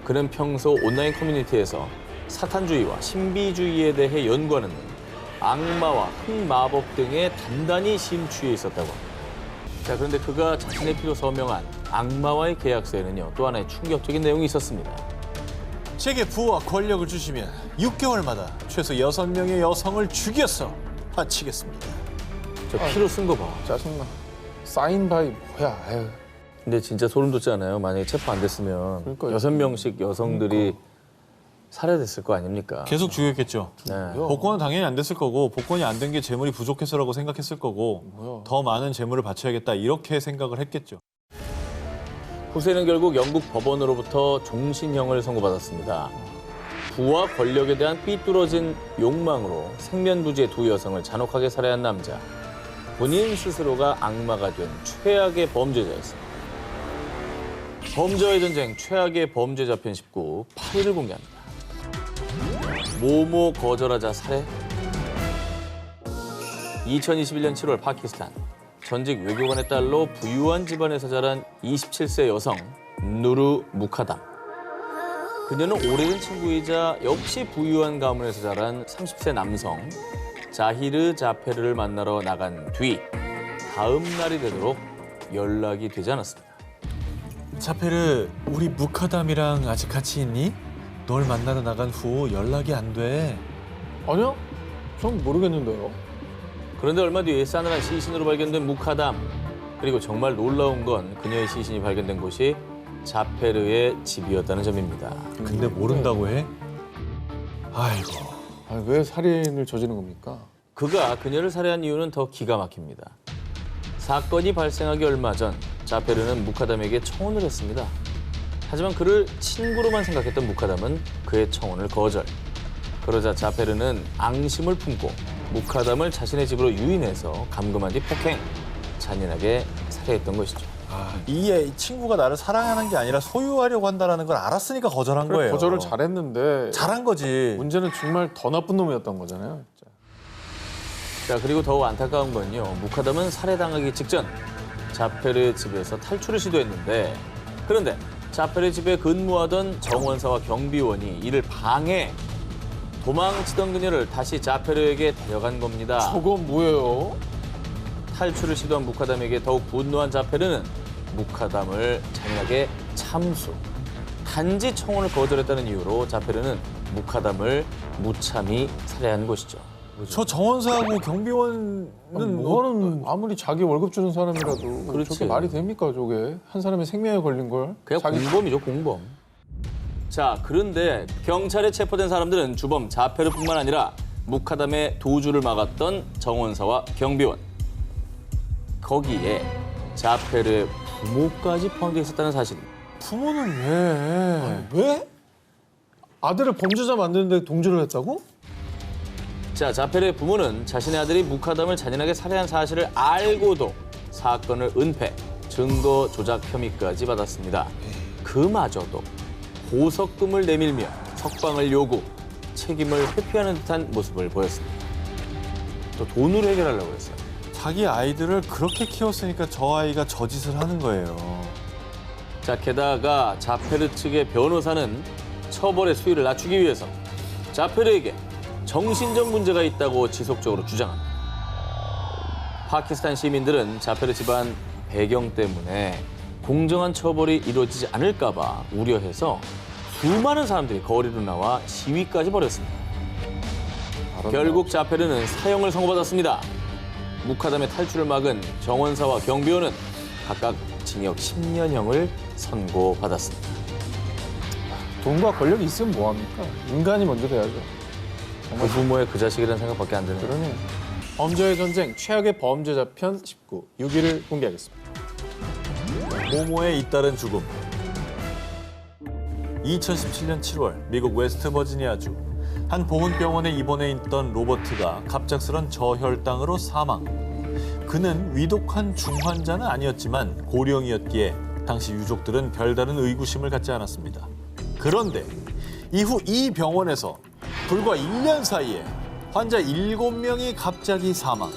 그는 평소 온라인 커뮤니티에서 사탄주의와 신비주의에 대해 연구하는 악마와 흑마법 등에 단단히 심취해 있었다고 합니다. 자, 그런데 그가 자신의 피로 서명한 악마와의 계약서에는요, 또 하나의 충격적인 내용이 있었습니다. 제게 부와 권력을 주시면 6개월마다 최소 6명의 여성을 죽여서 바치겠습니다. 저 피로 쓴 거 봐. 짜증나. 사인 바이 뭐야? 에휴. 근데 진짜 소름 돋지 않아요? 만약에 체포 안 됐으면 그러니까요. 6명씩 여성들이 살해됐을 거 아닙니까? 계속 죽였겠죠. 네. 복권은 당연히 안 됐을 거고 복권이 안 된 게 재물이 부족해서라고 생각했을 거고 뭐야? 더 많은 재물을 바쳐야겠다 이렇게 생각을 했겠죠. 후세인은 결국 영국 법원으로부터 종신형을 선고받았습니다. 부와 권력에 대한 삐뚤어진 욕망으로 생면부지의 2 여성을 잔혹하게 살해한 남자. 본인 스스로가 악마가 된 최악의 범죄자였습니다. 범죄와의 전쟁 최악의 범죄자 편 19, 8위를 공개합니다. 모모 거절하자 살해? 2021년 7월 파키스탄. 전직 외교관의 딸로 부유한 집안에서 자란 27세 여성 누르 무카담. 그녀는 오래된 친구이자 역시 부유한 가문에서 자란 30세 남성 자히르 자페르를 만나러 나간 뒤 다음 날이 되도록 연락이 되지 않았습니다. 자페르, 우리 무카담이랑 아직 같이 있니? 널 만나러 나간 후 연락이 안 돼. 아니요? 전 모르겠는데요. 그런데 얼마 뒤 싸늘한 시신으로 발견된 무카담. 그리고 정말 놀라운 건 그녀의 시신이 발견된 곳이 자페르의 집이었다는 점입니다. 근데 모른다고 해? 아이고. 아니, 왜 살인을 저지른 겁니까? 그가 그녀를 살해한 이유는 더 기가 막힙니다. 사건이 발생하기 얼마 전 자페르는 무카담에게 청혼을 했습니다. 하지만 그를 친구로만 생각했던 무카담은 그의 청혼을 거절. 그러자 자페르는 앙심을 품고 무카담을 자신의 집으로 유인해서 감금한 뒤 폭행, 잔인하게 살해했던 것이죠. 이 친구가 나를 사랑하는 게 아니라 소유하려고 한다는 걸 알았으니까 거절한 그래, 거예요. 거절을 잘했는데 잘한 거지. 문제는 정말 더 나쁜 놈이었던 거잖아요. 진짜. 자, 그리고 더욱 안타까운 건요. 무카담은 살해당하기 직전 자페르의 집에서 탈출을 시도했는데 그런데 자페르 집에 근무하던 정원사와 경비원이 이를 방해, 도망치던 그녀를 다시 자페르에게 데려간 겁니다. 저건 뭐예요? 탈출을 시도한 무카담에게 더욱 분노한 자페르는 무카담을 잔인하게 참수. 단지 청혼을 거절했다는 이유로 자페르는 무카담을 무참히 살해한 것이죠. 저 정원사하고 경비원은 뭐는 아무리 자기 월급 주는 사람이라도 그렇지. 저게 말이 됩니까 저게? 한 사람의 생명에 걸린 걸? 그냥 공범이죠, 공범. 자, 그런데 경찰에 체포된 사람들은 주범 자페르뿐만 아니라 무카담의 도주를 막았던 정원사와 경비원. 거기에 자페르의 부모까지 포함되어 있었다는 사실입니다. 부모는 왜? 왜? 아들을 범죄자 만드는데 동조를 했다고? 자, 자페르의 부모는 자신의 아들이 무카담을 잔인하게 살해한 사실을 알고도 사건을 은폐, 증거 조작 혐의까지 받았습니다. 그마저도 보석금을 내밀며 석방을 요구, 책임을 회피하는 듯한 모습을 보였습니다. 또 돈으로 해결하려고 했어요. 자기 아이들을 그렇게 키웠으니까 저 아이가 저 짓을 하는 거예요. 자, 게다가 자페르 측의 변호사는 처벌의 수위를 낮추기 위해서 자페르에게 정신적 문제가 있다고 지속적으로 주장합니다. 파키스탄 시민들은 자페르 집안 배경 때문에 공정한 처벌이 이루어지지 않을까 봐 우려해서 수많은 사람들이 거리로 나와 시위까지 벌였습니다. 결국 자페르는 사형을 선고받았습니다. 무카담의 탈출을 막은 정원사와 경비원은 각각 징역 10년형을 선고받았습니다. 돈과 권력이 있으면 뭐합니까? 인간이 먼저 돼야죠. 그 부모의 그 자식이라는 생각밖에 안 드네요. 그러네요. 범죄의 전쟁 최악의 범죄자 편 19, 6위를 공개하겠습니다. 모모의 잇따른 죽음. 2017년 7월 미국 웨스트버지니아주 한 보훈병원에 입원해 있던 로버트가 갑작스런 저혈당으로 사망. 그는 위독한 중환자는 아니었지만 고령이었기에 당시 유족들은 별다른 의구심을 갖지 않았습니다. 그런데 이후 이 병원에서 불과 1년 사이에 환자 7명이 갑자기 사망.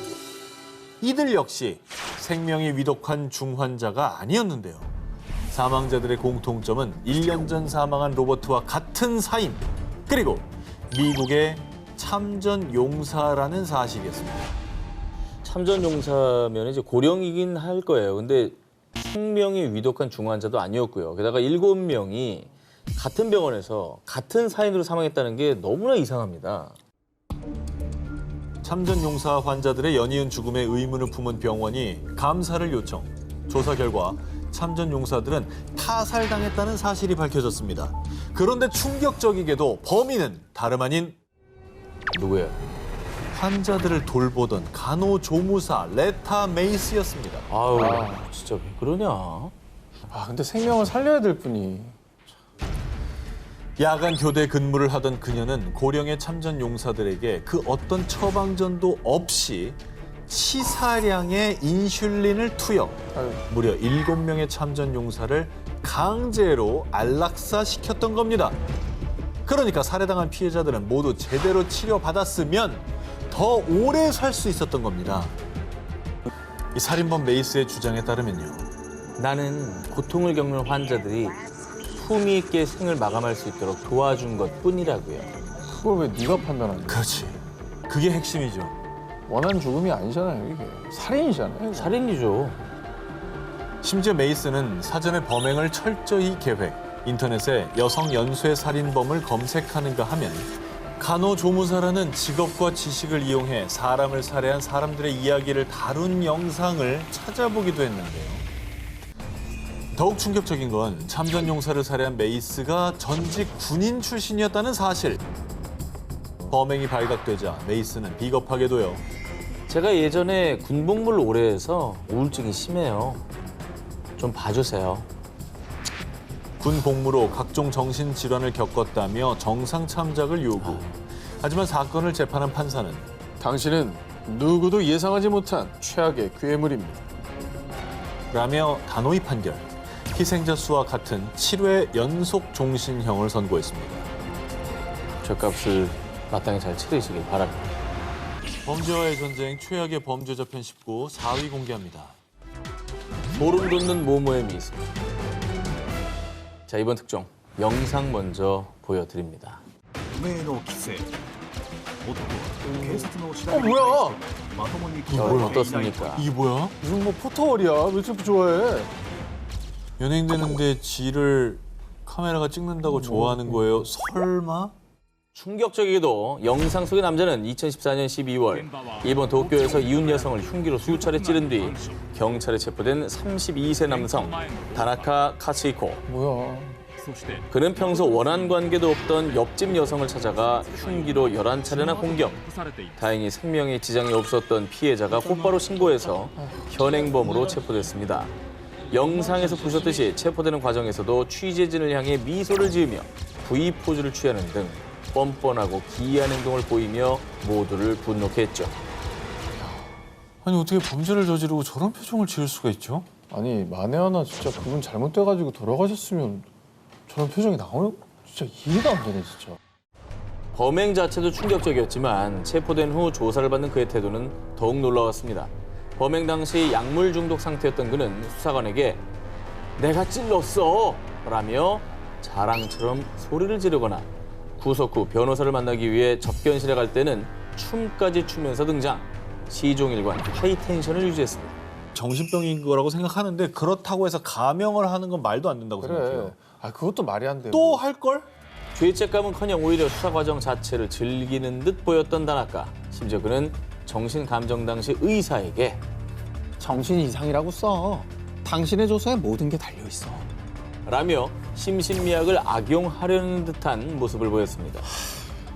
이들 역시 생명이 위독한 중환자가 아니었는데요. 사망자들의 공통점은 1년 전 사망한 로버트와 같은 사인, 그리고 미국의 참전 용사라는 사실이었습니다. 참전 용사면 이제 고령이긴 할 거예요. 근데 생명이 위독한 중환자도 아니었고요. 게다가 7명이 같은 병원에서 같은 사인으로 사망했다는 게 너무나 이상합니다. 참전 용사 환자들의 연이은 죽음에 의문을 품은 병원이 감사를 요청. 조사 결과 참전 용사들은 타살당했다는 사실이 밝혀졌습니다. 그런데 충격적이게도 범인은 다름 아닌 누구예요? 환자들을 돌보던 간호조무사 레타 메이스였습니다. 아유, 진짜 왜 그러냐? 아 근데 생명을 살려야 될 분이. 야간 교대 근무를 하던 그녀는 고령의 참전 용사들에게 그 어떤 처방전도 없이 치사량의 인슐린을 투여. 아유, 무려 7명의 참전 용사를 강제로 안락사시켰던 겁니다. 그러니까 살해당한 피해자들은 모두 제대로 치료받았으면 더 오래 살 수 있었던 겁니다. 이 살인범 메이스의 주장에 따르면요. 나는 고통을 겪는 환자들이 품위 있게 생을 마감할 수 있도록 도와준 것뿐이라고요. 그걸 왜 네가 판단하냐? 그렇지. 그게 핵심이죠. 원한 죽음이 아니잖아요, 이게. 살인이잖아요. 살인이죠. 심지어 메이스는 사전에 범행을 철저히 계획, 인터넷에 여성 연쇄 살인범을 검색하는가 하면 간호조무사라는 직업과 지식을 이용해 사람을 살해한 사람들의 이야기를 다룬 영상을 찾아보기도 했는데요. 더욱 충격적인 건 참전 용사를 살해한 메이스가 전직 군인 출신이었다는 사실. 범행이 발각되자 메이스는 비겁하게도요. 제가 예전에 군복무를 오래 해서 우울증이 심해요. 좀 봐주세요. 군 복무로 각종 정신질환을 겪었다며 정상 참작을 요구. 하지만 사건을 재판한 판사는 당신은 누구도 예상하지 못한 최악의 괴물입니다. 라며 단호히 판결. 희생자 수와 같은 7회 연속 종신형을 선고했습니다. 죗값을 마땅히 잘 치르시길 바랍니다. 범죄와의 전쟁 최악의 범죄자 편 19 4위 공개합니다. 소름 돋는 모모의 미소. 자, 이번 특종 영상 먼저 보여드립니다. 不明の規制男は警察の調べに対뭐야? してまともに 자, 答えていない 어떻습니까? 이게 뭐야? 무슨 뭐 포토월이야? 왜 저렇게 좋아해? 연행되는데 지를 카메라가 찍는다고 좋아하는 거예요? 설마? 충격적이게도 영상 속의 남자는 2014년 12월 일본 도쿄에서 이웃 여성을 흉기로 수차례 찌른 뒤 경찰에 체포된 32세 남성 다나카 카츠히코. 뭐야? そして 그는 평소 원한 관계도 없던 옆집 여성을 찾아가 흉기로 11차례나 공격. 残されていた 다행히 생명에 지장이 없었던 피해자가 곧바로 신고해서 현행범으로 체포됐습니다. 영상에서 보셨듯이 체포되는 과정에서도 취재진을 향해 미소를 지으며 V 포즈를 취하는 등 뻔뻔하고 기이한 행동을 보이며 모두를 분노케 했죠. 아니 어떻게 범죄를 저지르고 저런 표정을 지을 수가 있죠? 아니 만에 하나 진짜 그분 잘못돼가지고 돌아가셨으면 저런 표정이 나오는 진짜 이해가 안 되네 진짜. 범행 자체도 충격적이었지만 체포된 후 조사를 받는 그의 태도는 더욱 놀라웠습니다. 범행 당시 약물 중독 상태였던 그는 수사관에게 내가 찔렀어 라며 자랑처럼 소리를 지르거나 구속 후 변호사를 만나기 위해 접견실에 갈 때는 춤까지 추면서 등장. 시종일관 하이텐션을 유지했습니다. 정신병인 거라고 생각하는데 그렇다고 해서 감형을 하는 건 말도 안 된다고 그래. 생각해요. 아 그것도 말이 안 돼. 또 할 걸? 죄책감은커녕 오히려 수사 과정 자체를 즐기는 듯 보였던 다나카. 심지어 그는 정신감정 당시 의사에게 정신 이상이라고 써. 당신의 조서에 모든 게 달려 있어. 라며 심신미약을 악용하려는 듯한 모습을 보였습니다.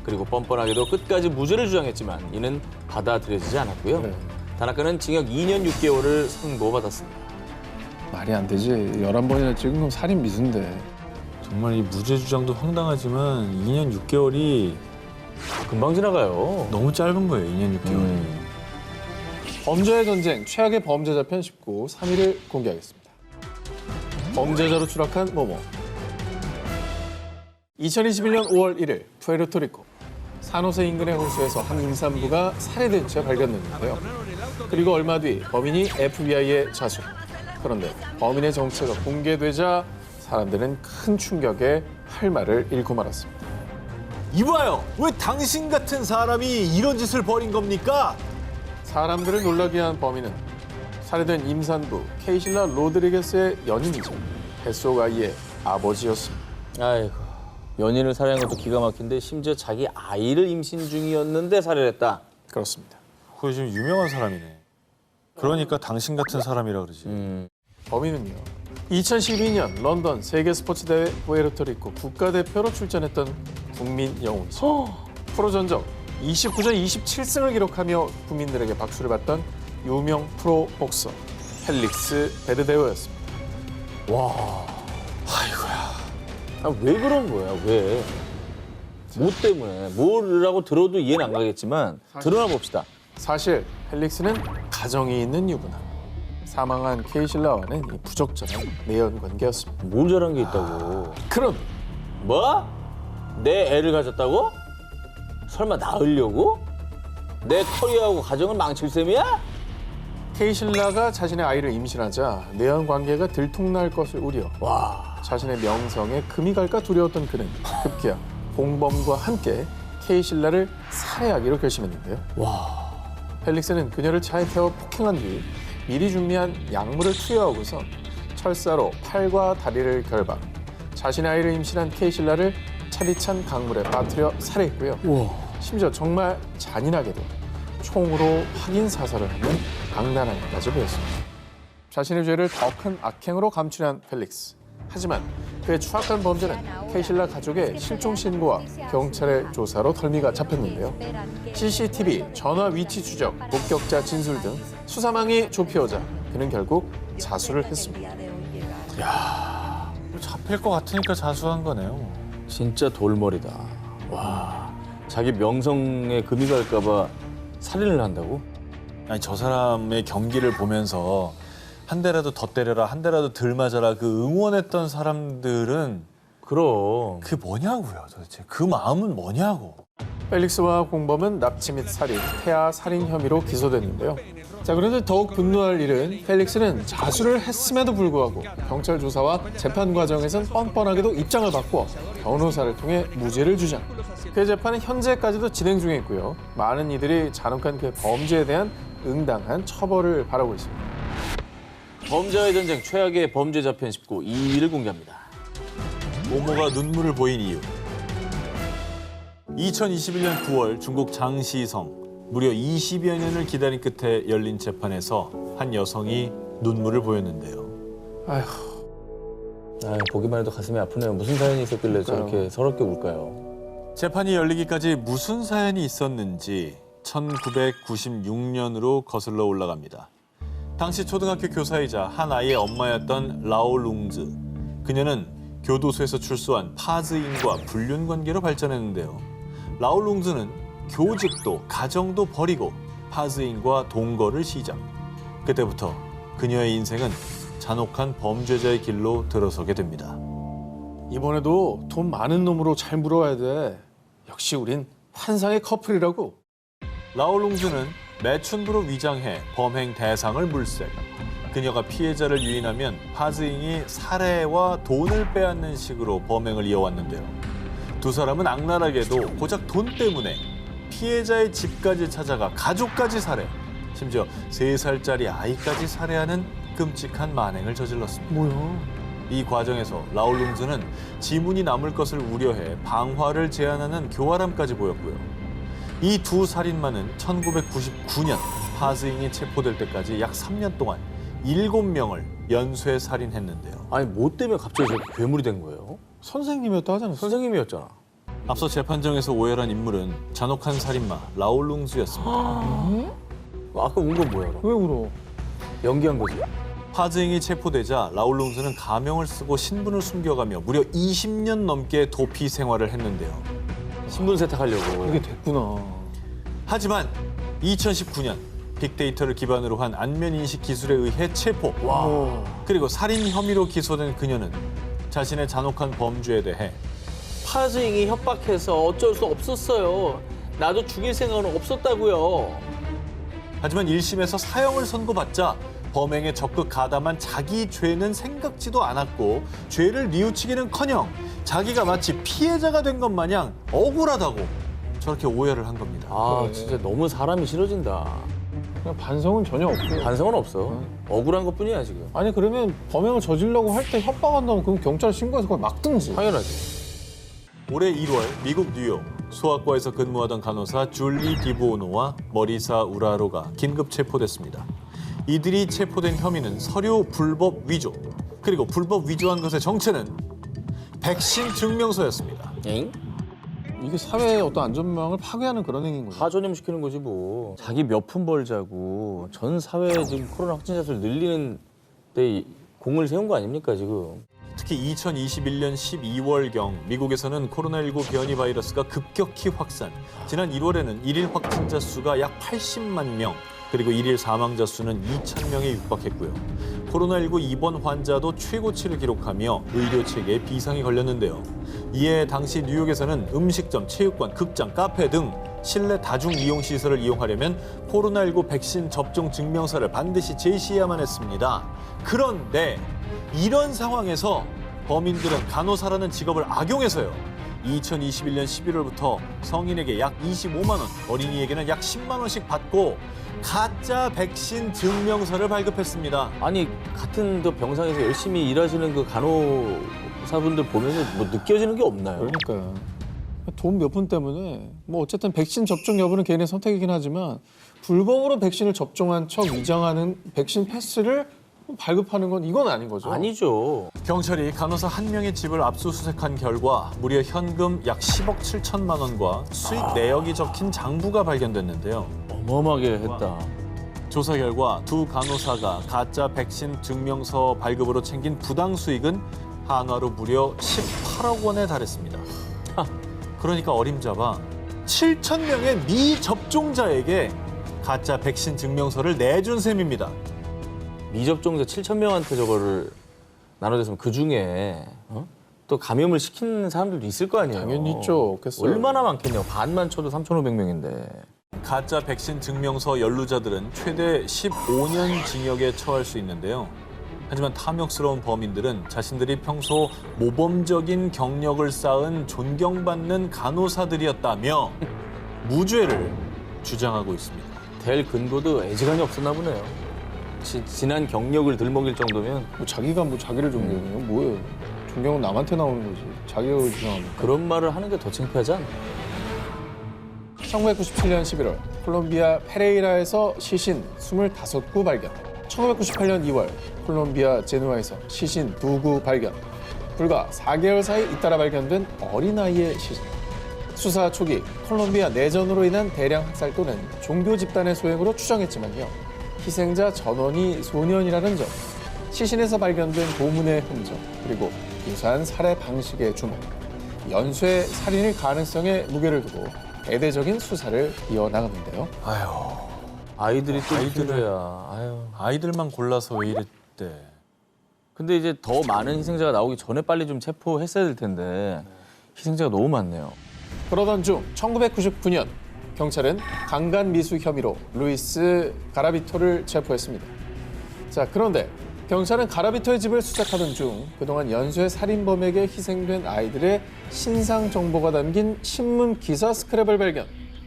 그리고 뻔뻔하게도 끝까지 무죄를 주장했지만 이는 받아들여지지 않았고요. 네. 다나카는 징역 2년 6개월을 선고받았습니다. 말이 안 되지. 11번이나 찍은 건 살인 미수인데. 정말 이 무죄 주장도 황당하지만 2년 6개월이 금방 지나가요. 너무 짧은 거예요. 2년 6개월이. 범죄의 전쟁, 최악의 범죄자 편 19, 3위를 공개하겠습니다. 범죄자로 추락한 모모. 2021년 5월 1일, 푸에르토리코. 산호세 인근의 호수에서 한 임산부가 살해된 채 발견됐는데요. 그리고 얼마 뒤 범인이 FBI에 자수. 그런데 범인의 정체가 공개되자 사람들은 큰 충격에 할 말을 잃고 말았습니다. 이봐요. 왜 당신 같은 사람이 이런 짓을 벌인 겁니까? 사람들을 놀라게 한 범인은 살해된 임산부 케이실라 로드리게스의 연인이죠. 뱃속아이의 아버지였습니다. 아이고, 연인을 살해한 것도 기가 막힌데 심지어 자기 아이를 임신 중이었는데 살해를 했다. 그렇습니다. 그거 지금 유명한 사람이네. 그러니까 당신 같은 사람이라 그러지. 범인은요. 2012년 런던 세계 스포츠 대회 푸에르토리코 국가대표로 출전했던 국민 영웅이죠. 프로 전적 29전 27승을 기록하며 국민들에게 박수를 받던 유명 프로 복서 펠릭스 베르데오였습니다. 왜 그런 거야? 왜? 뭐 때문에? 뭐라고 들어도 이해는 안 가겠지만 드러나 봅시다. 사실 펠릭스는 가정이 있는 유부남. 사망한 케이실라와는 이 부적절한 내연 관계였습니다. 뭘 잘한 게 있다고? 그런 뭐? 내 애를 가졌다고? 설마 낳으려고? 내 커리어하고 가정을 망칠 셈이야? 케이실라가 자신의 아이를 임신하자 내연 관계가 들통날 것을 우려 자신의 명성에 금이 갈까 두려웠던 그는 급기야 공범과 함께 케이실라를 살해하기로 결심했는데요. 펠릭스는 그녀를 차에 태워 폭행한 뒤 미리 준비한 약물을 투여하고서 철사로 팔과 다리를 결박, 자신의 아이를 임신한 케이실라를 차디찬 강물에 빠뜨려 살해했고요. 심지어 정말 잔인하게도 총으로 확인 사살을 하는 악랄함까지 보였습니다. 자신의 죄를 더 큰 악행으로 감추려한 펠릭스. 하지만 그의 추악한 범죄는 케이실라 가족의 실종 신고와 경찰의 조사로 덜미가 잡혔는데요. CCTV, 전화 위치 추적, 목격자 진술 등 수사망이 좁혀오자 그는 결국 자수를 했습니다. 잡힐 것 같으니까 자수한 거네요. 진짜 돌머리다. 와, 자기 명성에 금이 갈까 봐 살인을 한다고? 아니 저 사람의 경기를 보면서 한 대라도 더 때려라, 한 대라도 덜 맞아라 그 응원했던 사람들은 그럼. 그게 뭐냐고요 도대체. 그 마음은 뭐냐고. 펠릭스와 공범은 납치 및 살인, 태아 살인 혐의로 기소됐는데요. 자, 그런데 더욱 분노할 일은 펠릭스는 자수를 했음에도 불구하고 경찰 조사와 재판 과정에선 뻔뻔하게도 입장을 바꿔 변호사를 통해 무죄를 주장. 그 재판은 현재까지도 진행 중에 있고요. 많은 이들이 잔혹한 그 범죄에 대한 응당한 처벌을 바라고 있습니다. 범죄와의 전쟁 최악의 범죄자 편 19 2위를 공개합니다. 모모가 눈물을 보인 이유. 2021년 9월 중국 장시성. 무려 20여 년을 기다린 끝에 열린 재판에서 한 여성이 눈물을 보였는데요. 아휴, 보기만 해도 가슴이 아프네요. 무슨 사연이 있었길래 저렇게 서럽게 울까요? 재판이 열리기까지 무슨 사연이 있었는지 1996년으로 거슬러 올라갑니다. 당시 초등학교 교사이자 한 아이의 엄마였던 라오룽즈. 그녀는 교도소에서 출소한 파즈인과 불륜 관계로 발전했는데요. 라오룽즈는 교직도 가정도 버리고 파즈인과 동거를 시작. 그때부터 그녀의 인생은 잔혹한 범죄자의 길로 들어서게 됩니다. 이번에도 돈 많은 놈으로 잘 물어와야 돼. 역시 우린 환상의 커플이라고. 라오룽즈는 매춘부로 위장해 범행 대상을 물색. 그녀가 피해자를 유인하면 파즈잉이 살해와 돈을 빼앗는 식으로 범행을 이어왔는데요. 두 사람은 악랄하게도 고작 돈 때문에 피해자의 집까지 찾아가 가족까지 살해, 심지어 3살짜리 아이까지 살해하는 끔찍한 만행을 저질렀습니다. 뭐야? 이 과정에서 라오룽즈는 지문이 남을 것을 우려해 방화를 제안하는 교활함까지 보였고요. 이 두 살인마는 1999년 파즈잉이 체포될 때까지 약 3년 동안 7명을 연쇄 살인했는데요. 아니 뭐 때문에 갑자기 저렇게 괴물이 된 거예요? 선생님이었다 하지 않았어요? 선생님이었잖아. 앞서 재판정에서 오열한 인물은 잔혹한 살인마 라울룽즈였습니다. 아까 운 건 뭐야? 왜 울어? 연기한 거지. 파즈잉이 체포되자 라울룽즈는 가명을 쓰고 신분을 숨겨가며 무려 20년 넘게 도피 생활을 했는데요. 신분 세탁하려고. 이게 됐구나. 하지만 2019년 빅데이터를 기반으로 한 안면인식 기술에 의해 체포. 그리고 살인 혐의로 기소된 그녀는 자신의 잔혹한 범죄에 대해 파즈잉이 협박해서 어쩔 수 없었어요. 나도 죽일 생각은 없었다고요. 하지만 1심에서 사형을 선고받자 범행에 적극 가담한 자기 죄는 생각지도 않았고 죄를 뉘우치기는커녕 자기가 마치 피해자가 된 것 마냥 억울하다고 저렇게 오해를 한 겁니다. 아 진짜 너무 사람이 싫어진다. 그냥 반성은 전혀 없고. 반성은 없어. 억울한 것뿐이야 지금. 아니 그러면 범행을 저지르려고 할 때 협박한다면 그럼 경찰에 신고해서 그걸 막든지. 당연하지. 올해 1월 미국 뉴욕 소아과에서 근무하던 간호사 줄리 디부오노와 머리사 우라로가 긴급 체포됐습니다. 이들이 체포된 혐의는 서류 불법 위조, 그리고 불법 위조한 것의 정체는 백신 증명서였습니다. 엥? 이게 사회의 어떤 안전망을 파괴하는 그런 행위인 거죠. 다 전염시키는 거지 뭐. 자기 몇 푼 벌자고 전 사회에 지금 코로나 확진자 수를 늘리는 데 공을 세운 거 아닙니까 지금. 특히 2021년 12월경 미국에서는 코로나19 변이 바이러스가 급격히 확산. 지난 1월에는 일일 확진자 수가 약 80만 명, 그리고 일일 사망자 수는 2,000명에 육박했고요. 코로나19 입원 환자도 최고치를 기록하며 의료 체계에 비상이 걸렸는데요. 이에 당시 뉴욕에서는 음식점, 체육관, 극장, 카페 등 실내 다중 이용 시설을 이용하려면 코로나19 백신 접종 증명서를 반드시 제시해야만 했습니다. 그런데 이런 상황에서 범인들은 간호사라는 직업을 악용해서요. 2021년 11월부터 성인에게 약 25만 원, 어린이에게는 약 10만 원씩 받고 가짜 백신 증명서를 발급했습니다. 아니 같은 그 병상에서 열심히 일하시는 그 간호사분들 보면서 뭐 느껴지는 게 없나요? 그러니까요. 돈 몇 푼 때문에 뭐 어쨌든 백신 접종 여부는 개인의 선택이긴 하지만 불법으로 백신을 접종한 척 위장하는 백신 패스를 발급하는 건 이건 아닌 거죠. 아니죠. 경찰이 간호사 한 명의 집을 압수수색한 결과 무려 현금 약 10억 7천만 원과 수익 내역이 적힌 장부가 발견됐는데요. 어마어마하게 했다. 조사 결과 두 간호사가 가짜 백신 증명서 발급으로 챙긴 부당 수익은 한화로 무려 18억 원에 달했습니다. 그러니까 어림잡아 7천 명의 미접종자에게 가짜 백신 증명서를 내준 셈입니다. 미접종자 7,000명한테 저거를 나눠줬으면 그중에 또 감염을 시키는 사람들도 있을 거 아니에요. 당연히 있죠. 없겠어요. 얼마나 많겠냐고. 반만 쳐도 3,500명인데. 가짜 백신 증명서 연루자들은 최대 15년 징역에 처할 수 있는데요. 하지만 탐욕스러운 범인들은 자신들이 평소 모범적인 경력을 쌓은 존경받는 간호사들이었다며 무죄를 주장하고 있습니다. 될 근거도 애지간히 없었나 보네요. 지난 경력을 들먹일 정도면 뭐 자기가 뭐 자기를 존경해요? 뭐예요? 존경은 남한테 나오는 거지. 자기가 왜 존경합니까? 그런 말을 하는 게 더 창피하지 않나? 1997년 11월 콜롬비아 페레이라에서 시신 25구 발견. 1998년 2월 콜롬비아 제누아에서 시신 2구 발견. 불과 4개월 사이 잇따라 발견된 어린아이의 시신. 수사 초기 콜롬비아 내전으로 인한 대량 학살 또는 종교 집단의 소행으로 추정했지만요. 희생자 전원이 소년이라는 점, 시신에서 발견된 고문의 흔적, 그리고 유사한 살해 방식의 주목, 연쇄 살인일 가능성에 무게를 두고 대대적인 수사를 이어나갔는데요. 아이들이 또 아이들을- 필요야. 아유. 아이들만 골라서 왜 이랬대. 근데 이제 더 많은 희생자가 나오기 전에 빨리 좀 체포했어야 될 텐데 희생자가 너무 많네요. 그러던 중 1999년 경찰은 강간 미수 혐의로 루이스 가라비토를 체포했습니다. 자, 그런데 경찰은 가라비토의 집을 수색하던 중 그동안 연쇄 살인범에게 희생된 아이들의 신상 정보가 담긴 신문 기사 스크랩을 발견.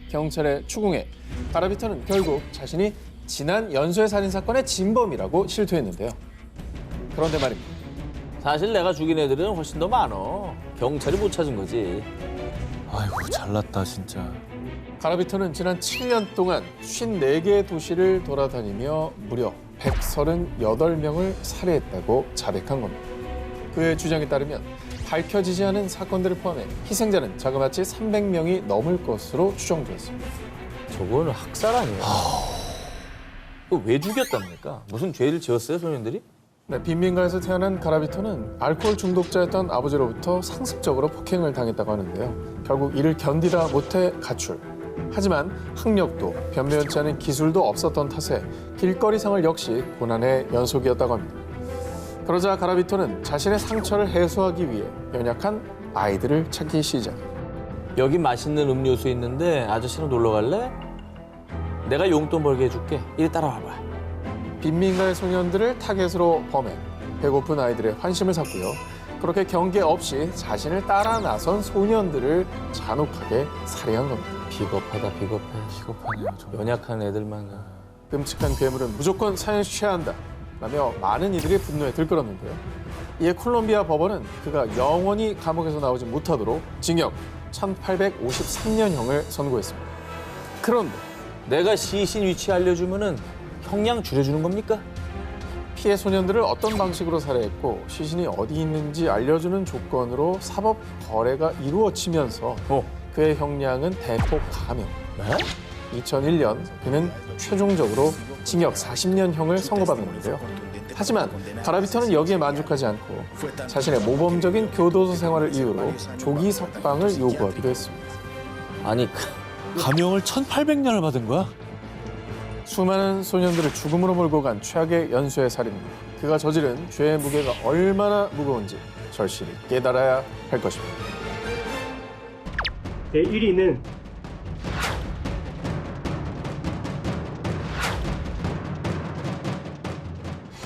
경찰의 추궁에 가라비토는 결국 자신이 지난 연쇄 살인 사건의 진범이라고 실토했는데요. 그런데 말입니다. 사실 내가 죽인 애들은 훨씬 더 많어. 경찰이 못 찾은 거지. 아이고 잘났다 진짜. 가라비토는 지난 7년 동안 54개의 도시를 돌아다니며 무려 138명을 살해했다고 자백한 겁니다. 그의 주장에 따르면 밝혀지지 않은 사건들을 포함해 희생자는 자그마치 300명이 넘을 것으로 추정되었습니다. 저거는 학살 아니에요? 그거 왜 죽였답니까? 무슨 죄를 지었어요, 소년들이? 네, 빈민가에서 태어난 가라비토는 알코올 중독자였던 아버지로부터 상습적으로 폭행을 당했다고 하는데요. 결국 이를 견디다 못해 가출. 하지만 학력도 변변치 않은 기술도 없었던 탓에 길거리 생활 역시 고난의 연속이었다고 합니다. 그러자 가라비토는 자신의 상처를 해소하기 위해 연약한 아이들을 찾기 시작. 여기 맛있는 음료수 있는데 아저씨랑 놀러 갈래? 내가 용돈 벌게 해줄게. 이리 따라와봐. 빈민가의 소년들을 타겟으로 범해 배고픈 아이들의 환심을 샀고요. 그렇게 경계 없이 자신을 따라 나선 소년들을 잔혹하게 살해한 겁니다. 비겁하다, 비겁해. 비겁하네요. 연약한 애들만. 끔찍한 괴물은 무조건 사형시켜야 한다 라며 많은 이들이 분노에 들끓었는데요. 이에 콜롬비아 법원은 그가 영원히 감옥에서 나오지 못하도록 징역 1853년형을 선고했습니다. 그런데 내가 시신 위치 알려주면은 형량 줄여주는 겁니까? 피해 소년들을 어떤 방식으로 살해했고 시신이 어디 있는지 알려주는 조건으로 사법 거래가 이루어지면서 그의 형량은 대폭 감형. 2001년 그는 최종적으로 징역 40년형을 선고받았는데요. 하지만 가라비토는 여기에 만족하지 않고 자신의 모범적인 교도소 생활을 이유로 조기 석방을 요구하기도 했습니다. 아니, 감형을 1800년을 받은 거야? 수많은 소년들을 죽음으로 몰고 간 최악의 연쇄 살인입니다. 그가 저지른 죄의 무게가 얼마나 무거운지 절실히 깨달아야 할 것입니다. 네, 1위는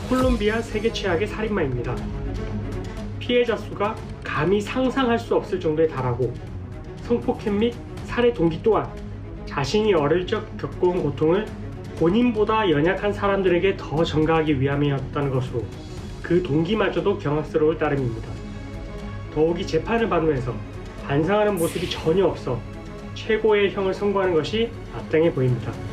콜롬비아 세계 최악의 살인마입니다. 피해자 수가 감히 상상할 수 없을 정도에 달하고 성폭행 및 살해 동기 또한 자신이 어릴 적 겪어온 고통을 본인보다 연약한 사람들에게 더 전가하기 위함이었다는 것으로 그 동기마저도 경악스러울 따름입니다. 더욱이 재판을 받으면서 반성하는 모습이 전혀 없어 최고의 형을 선고하는 것이 마땅해 보입니다.